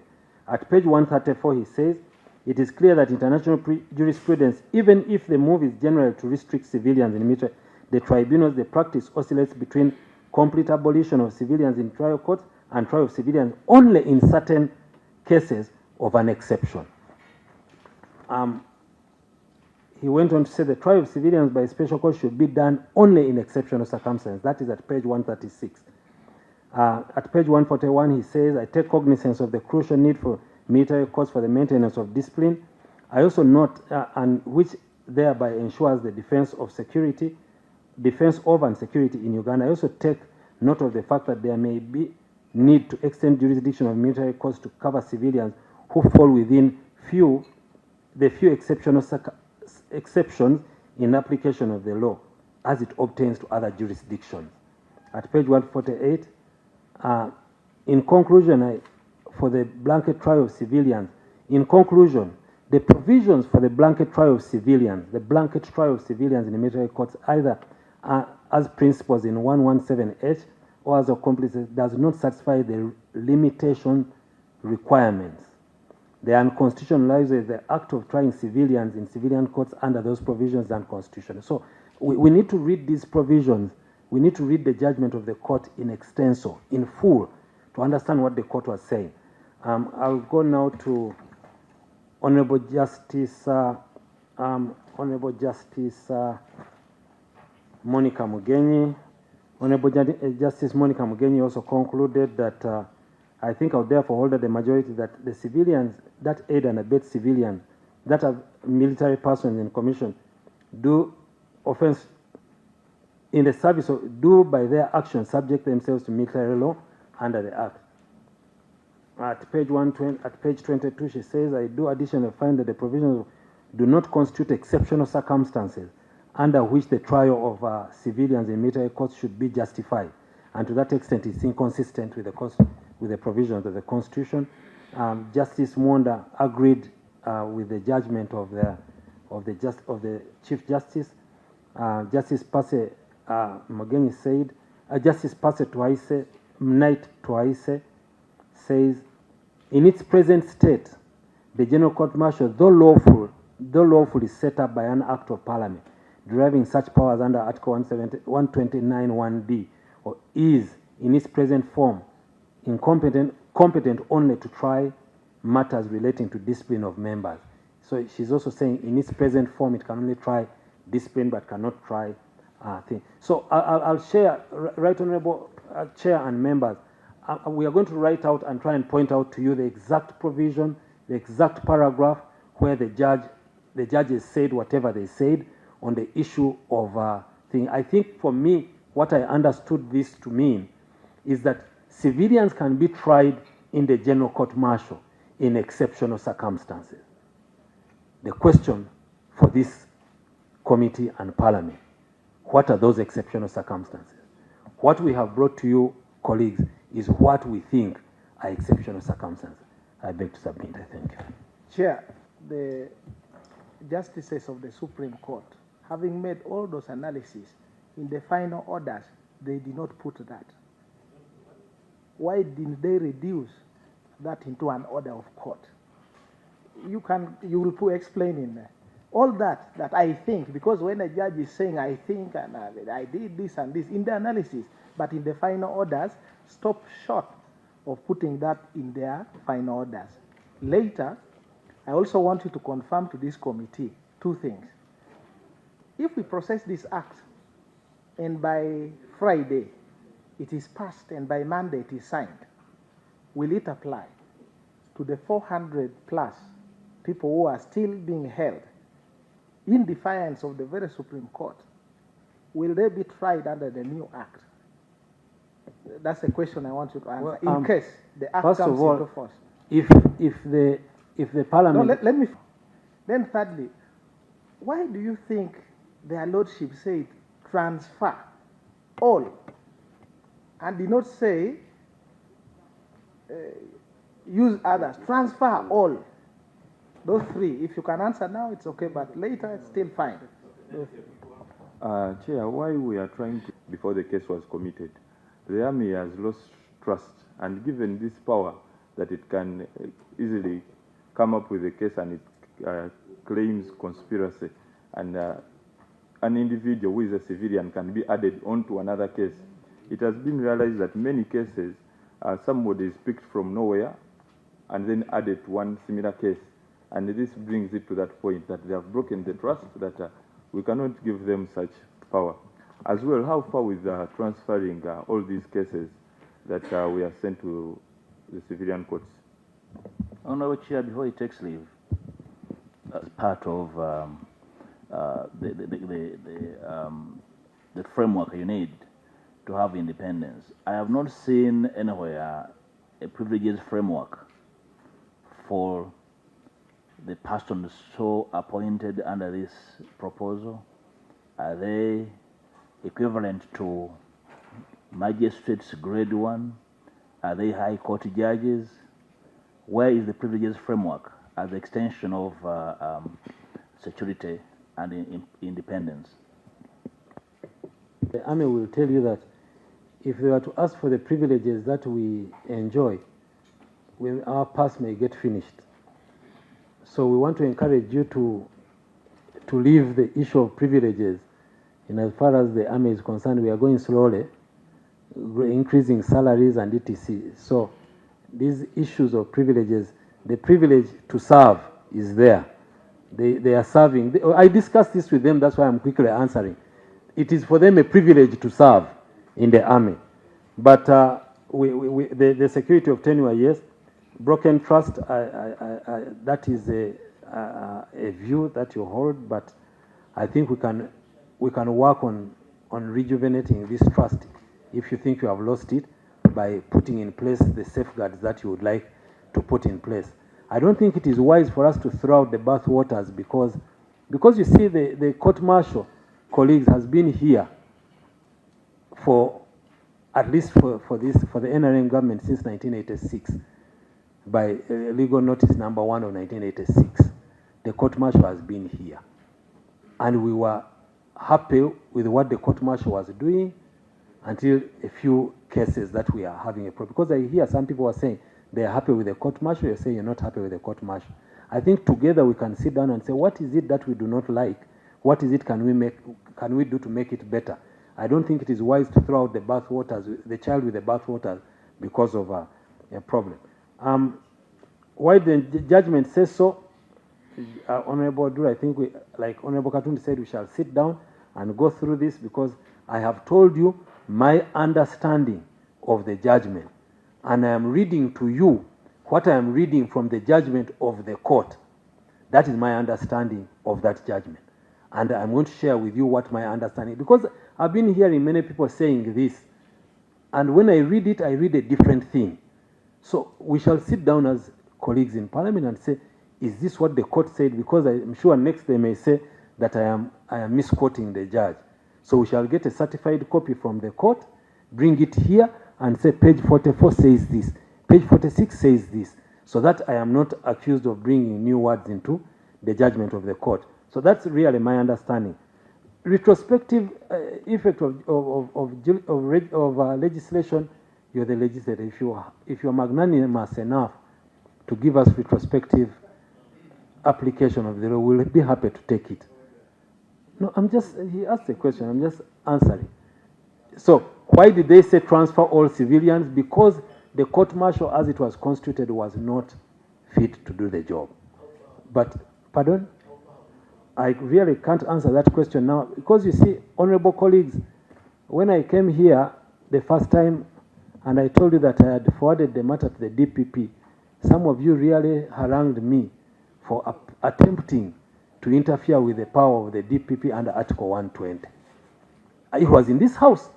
at page 134 he says, it is clear that international jurisprudence, even if the move is general to restrict civilians in military, the tribunals, the practice oscillates between complete abolition of civilians in trial courts and trial of civilians only in certain cases of an exception. He went on to say the trial of civilians by special court should be done only in exceptional circumstances. That is at page 136. At page 141, he says, I take cognizance of the crucial need for military courts for the maintenance of discipline. I also note, and which thereby ensures the defense of and security in Uganda. I also take note of the fact that there may be need to extend jurisdiction of military courts to cover civilians who fall within the few exceptions in application of the law as it obtains to other jurisdictions. At page 148, in conclusion, for the blanket trial of civilians, in conclusion, the provisions for the blanket trial of civilians, in the military courts, either as principles in 117H or as accomplices, does not satisfy the limitation requirements. The unconstitutional lies with the act of trying civilians in civilian courts under those provisions unconstitutional. So we need to read these provisions. We need to read the judgment of the court in extenso, in full, to understand what the court was saying. I'll go now to Honorable Justice Monica Mugenyi. Honorable Justice Monica Mugenyi also concluded that I think I would therefore hold that the majority that the civilians that aid and abet civilians that are military persons in commission do offense in the service of, do by their actions subject themselves to military law under the Act. At page 120, at page 22, she says, I do additionally find that the provisions do not constitute exceptional circumstances under which the trial of civilians in military courts should be justified. And to that extent, it's inconsistent with the provisions of the Constitution. Justice Mwanda agreed with the judgment of the Chief Justice. Justice Pase Mugenyi said, Justice Pase Twaise, Mnight Twaise, says, in its present state, the General Court Martial, though lawful, is set up by an Act of Parliament, deriving such powers under Article 129(1)d, or is, in its present form, competent only to try matters relating to discipline of members. So she's also saying, in its present form, it can only try discipline, but cannot try things. So I'll share, Right Honorable Chair and members, we are going to write out and try and point out to you the exact provision, the exact paragraph where the judges said whatever they said on the issue of thing. I think for me, what I understood this to mean is that civilians can be tried in the General Court Martial in exceptional circumstances. The question for this committee and Parliament, what are those exceptional circumstances? What we have brought to you, colleagues, is what we think are exceptional circumstances. I beg to submit. I thank you. Chair, the justices of the Supreme Court, having made all those analyses, in the final orders, they did not put that. Why didn't they reduce that into an order of court? You will explain in there. All that I think, because when a judge is saying, I think, and I did this and this, in the analysis, but in the final orders, stop short of putting that in their final orders. Later, I also want you to confirm to this committee two things. If we process this act, and by Friday it is passed, and by Monday it is signed, will it apply to the 400 plus people who are still being held in defiance of the very Supreme Court? Will they be tried under the new act? That's a question I want you to answer. In case the act comes into force. If the Parliament... No, let me... Then thirdly, why do you think their lordship said transfer all and did not say use others? Transfer all. Those three. If you can answer now, it's okay, but later it's still fine. Chair, why we are trying to, before the case was committed, the army has lost trust, and given this power that it can easily come up with a case and it claims conspiracy, and an individual who is a civilian can be added onto another case. It has been realized that many cases, somebody is picked from nowhere and then added to one similar case. And this brings it to that point that they have broken the trust, that we cannot give them such power. As well, how far with transferring all these cases that we are sent to the civilian courts. Honorable Chair, before he takes leave, as part of the framework you need to have independence, I have not seen anywhere a privileges framework for the persons so appointed under this proposal. Are they equivalent to magistrates grade 1? Are they high court judges? Where is the privileges framework as the extension of security and independence? The Army will tell you that if they were to ask for the privileges that we enjoy, our pass may get finished. So we want to encourage you to leave the issue of privileges. And as far as the Army is concerned, we are going slowly, increasing salaries and etc. So these issues of privileges, the privilege to serve is there. They are serving. I discussed this with them, that's why I'm quickly answering. It is for them a privilege to serve in the Army. But the security of tenure, yes. Broken trust, that is a view that you hold, but I think we can work on rejuvenating this trust if you think you have lost it by putting in place the safeguards that you would like to put in place. I don't think it is wise for us to throw out the bath waters because you see the court martial colleagues has been here for at least for the NRM government since 1986 by legal notice number 1 of 1986. The court martial has been here, and we were happy with what the court martial was doing until a few cases that we are having a problem. Because I hear some people are saying they are happy with the court martial, you say you're not happy with the court martial. I think together we can sit down and say, what is it that we do not like? What is it can we do to make it better? I don't think it is wise to throw out the child with the bathwater because of a problem. Why the judgment says so, Honorable Dur, I think like Honorable Katumbi said, we shall sit down and go through this because I have told you my understanding of the judgment. And I am reading to you what I am reading from the judgment of the court. That is my understanding of that judgment. And I'm going to share with you what my understanding, because I've been hearing many people saying this. And when I read it, I read a different thing. So we shall sit down as colleagues in Parliament and say, is this what the court said? Because I'm sure next they may say that I am misquoting the judge. So we shall get a certified copy from the court, bring it here, and say page 44 says this, page 46 says this, so that I am not accused of bringing new words into the judgment of the court. So that's really my understanding. Retrospective effect of legislation, you're the legislator. If you're magnanimous enough to give us retrospective application of the law, we'll be happy to take it. No, he asked a question, I'm just answering. So, why did they say transfer all civilians? Because the court martial as it was constituted was not fit to do the job. But, pardon? I really can't answer that question now because you see, honorable colleagues, when I came here the first time and I told you that I had forwarded the matter to the DPP, some of you really harangued me for attempting to interfere with the power of the DPP under Article 120. It was in this house.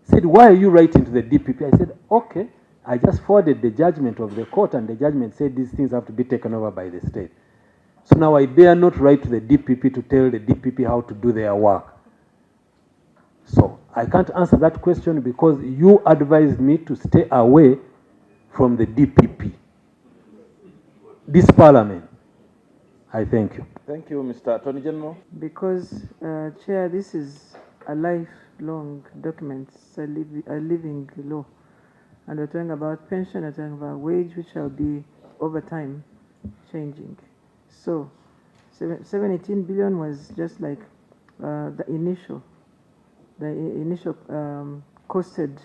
Said, why are you writing to the DPP? I said, okay, I just forwarded the judgment of the court and the judgment said these things have to be taken over by the state. So now I dare not write to the DPP to tell the DPP how to do their work. So I can't answer that question because you advised me to stay away from the DPP. This Parliament. I thank you. Thank you, Mr. Attorney General. Because, Chair, this is a lifelong document, it's a living law. And we're talking about pension, we're talking about wage, which shall be over time changing. So, 718 billion was just like the initial costed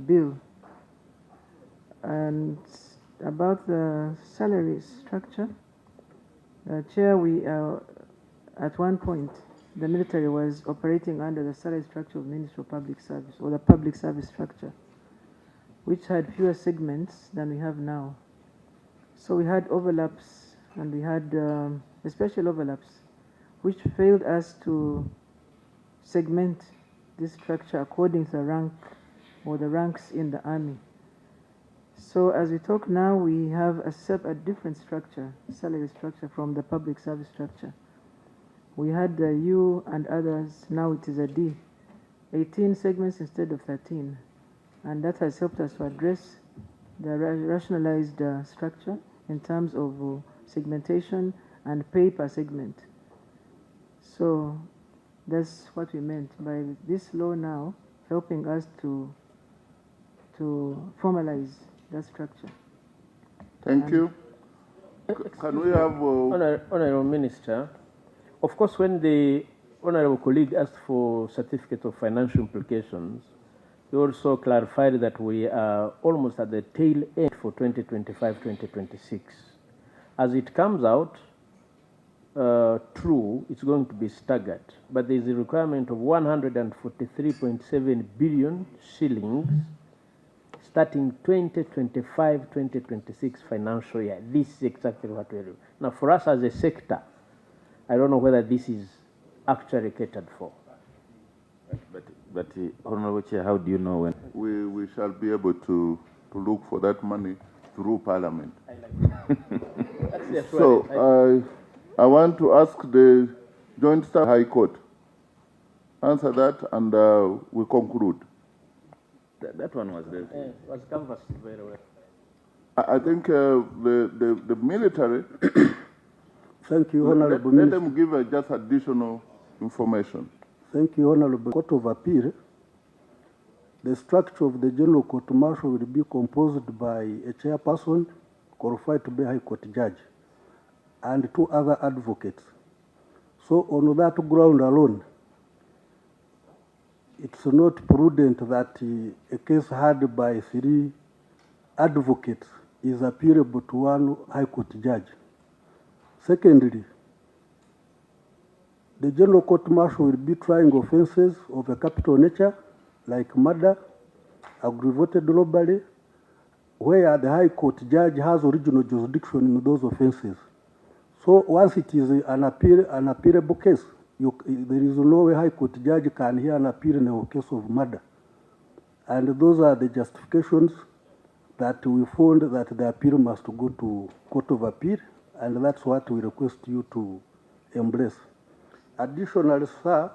bill. And about the salary structure, Chair, we at one point the military was operating under the salary structure of Ministry of Public Service, or the public service structure, which had fewer segments than we have now. So we had overlaps, and we had special overlaps, which failed us to segment this structure according to the rank or the ranks in the army. So as we talk now, we have a different structure, salary structure from the public service structure. We had the U and others, now it is a D, 18 segments instead of 13. And that has helped us to address the rationalized structure in terms of segmentation and pay per segment. So that's what we meant by this law now helping us to formalize that structure. Thank you. Can we have... Honorable Minister, of course, when the Honorable colleague asked for certificate of financial implications, he also clarified that we are almost at the tail end for 2025-2026. As it comes out, true, it's going to be staggered, but there is a requirement of 143.7 billion shillings starting 2025-2026 financial year. This is exactly what we do. Now, for us as a sector, I don't know whether this is actually catered for. But Honorable Chair, how do you know when? We shall be able to look for that money through Parliament. So I want to ask the Joint Staff High Court. Answer that and we conclude. That one was there. Was canvassed very well. I think the military, Thank you, Honorable let Minister. them give just additional information. Thank you, Honorable Court of Appeal. The structure of the General Court Martial will be composed by a chairperson qualified to be High Court judge and 2 other advocates. So on that ground alone, it's not prudent that a case heard by 3 advocates is appealable to 1 High Court judge. Secondly, the General Court Martial will be trying offences of a capital nature like murder, aggravated robbery, where the High Court judge has original jurisdiction in those offences. So once it is an appealable case, there is no way High Court judge can hear an appeal in a case of murder. And those are the justifications that we found that the appeal must go to Court of Appeal, and that's what we request you to embrace. Additionally, sir,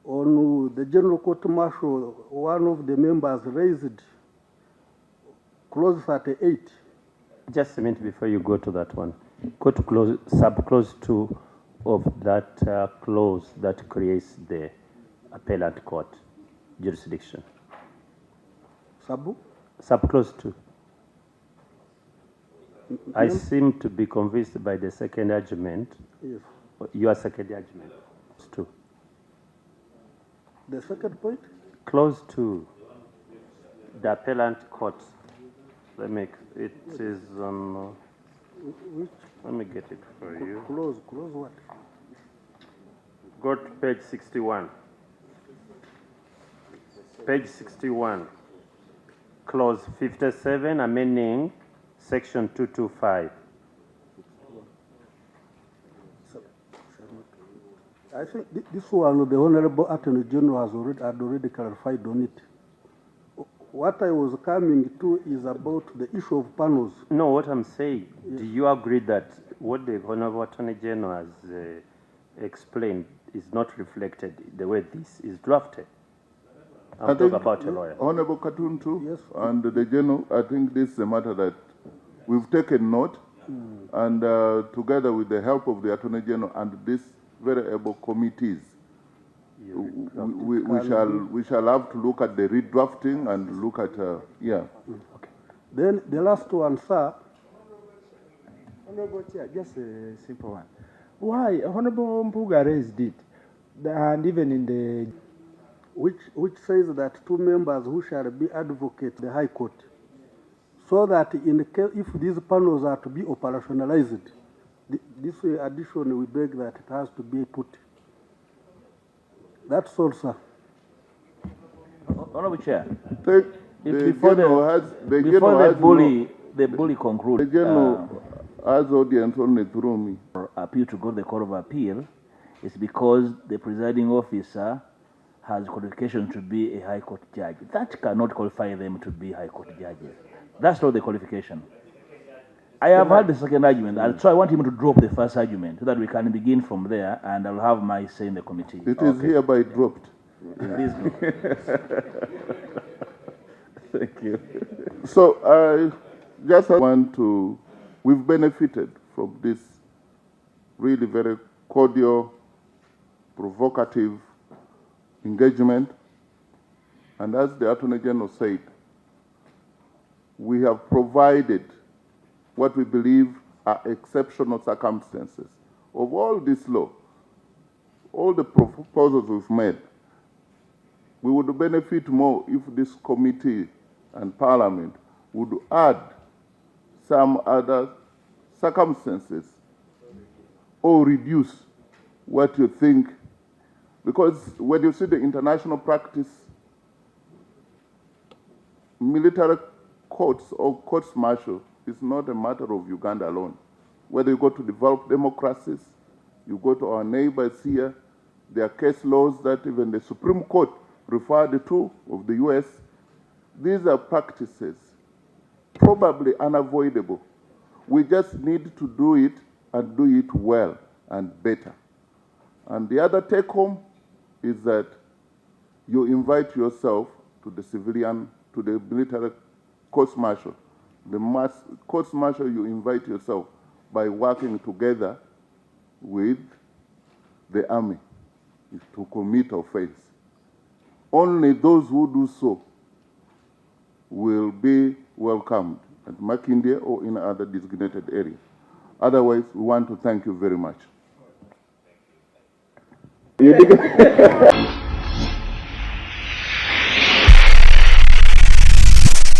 on the General Court Martial, one of the members raised clause 38. Just a minute before you go to that one. Go to sub-clause 2 of that clause that creates the appellate court jurisdiction. Sub-clause 2. I seem to be convinced by the second argument. Yes. Your second argument. It's 2. The second point? Clause 2. The appellant court. It is on. Let me get it for you. Clause what? Go to page 61. Page 61. Clause 57, amending section 225. I think this one, the Honorable Attorney General had already clarified on it. What I was coming to is about the issue of panels. No, what I'm saying, yes. Do you agree that what the Honorable Attorney General has explained is not reflected the way this is drafted? I'm talking about a lawyer. Honorable Katuntu, yes, and the General, I think this is a matter that we've taken note, and together with the help of the Attorney General and these very able committees, we shall have to look at the redrafting and look at, Okay. Then the last one, sir. Honorable Chair, just a simple one. Why Honorable Mpuga raised it, and even in the... Which says that 2 members who shall be advocate the High Court, so that in the case, if these panels are to be operationalized, This addition, we beg that it has to be put. That's all, sir. Honorable Chair, The before general the, has, the before general the has bully, the bully the concludes, general has audience only through me. appeal to go to the Court of Appeal is because the presiding officer has qualification to be a High Court judge. That cannot qualify them to be High Court judges. That's not the qualification. I have heard the second argument, and so I want him to drop the first argument so that we can begin from there, and I'll have my say in the committee. It is hereby dropped. Please go. Thank you. So I just want to, we've benefited from this really very cordial, provocative engagement. And as the Attorney General said, we have provided what we believe are exceptional circumstances of all this law, all the proposals we've made. We would benefit more if this committee and Parliament would add some other circumstances or reduce what you think. Because when you see the international practice, military courts or courts martial is not a matter of Uganda alone. Whether you go to developed democracies, you go to our neighbors here, there are case laws that even the Supreme Court referred to of the US. These are practices probably unavoidable. We just need to do it and do it well and better. And the other take home is that you invite yourself to the civilian, to the military courts martial. The courts martial, you invite yourself by working together with the army to commit offense. Only those who do so will be welcomed at Makindye or in other designated area. Otherwise, we want to thank you very much.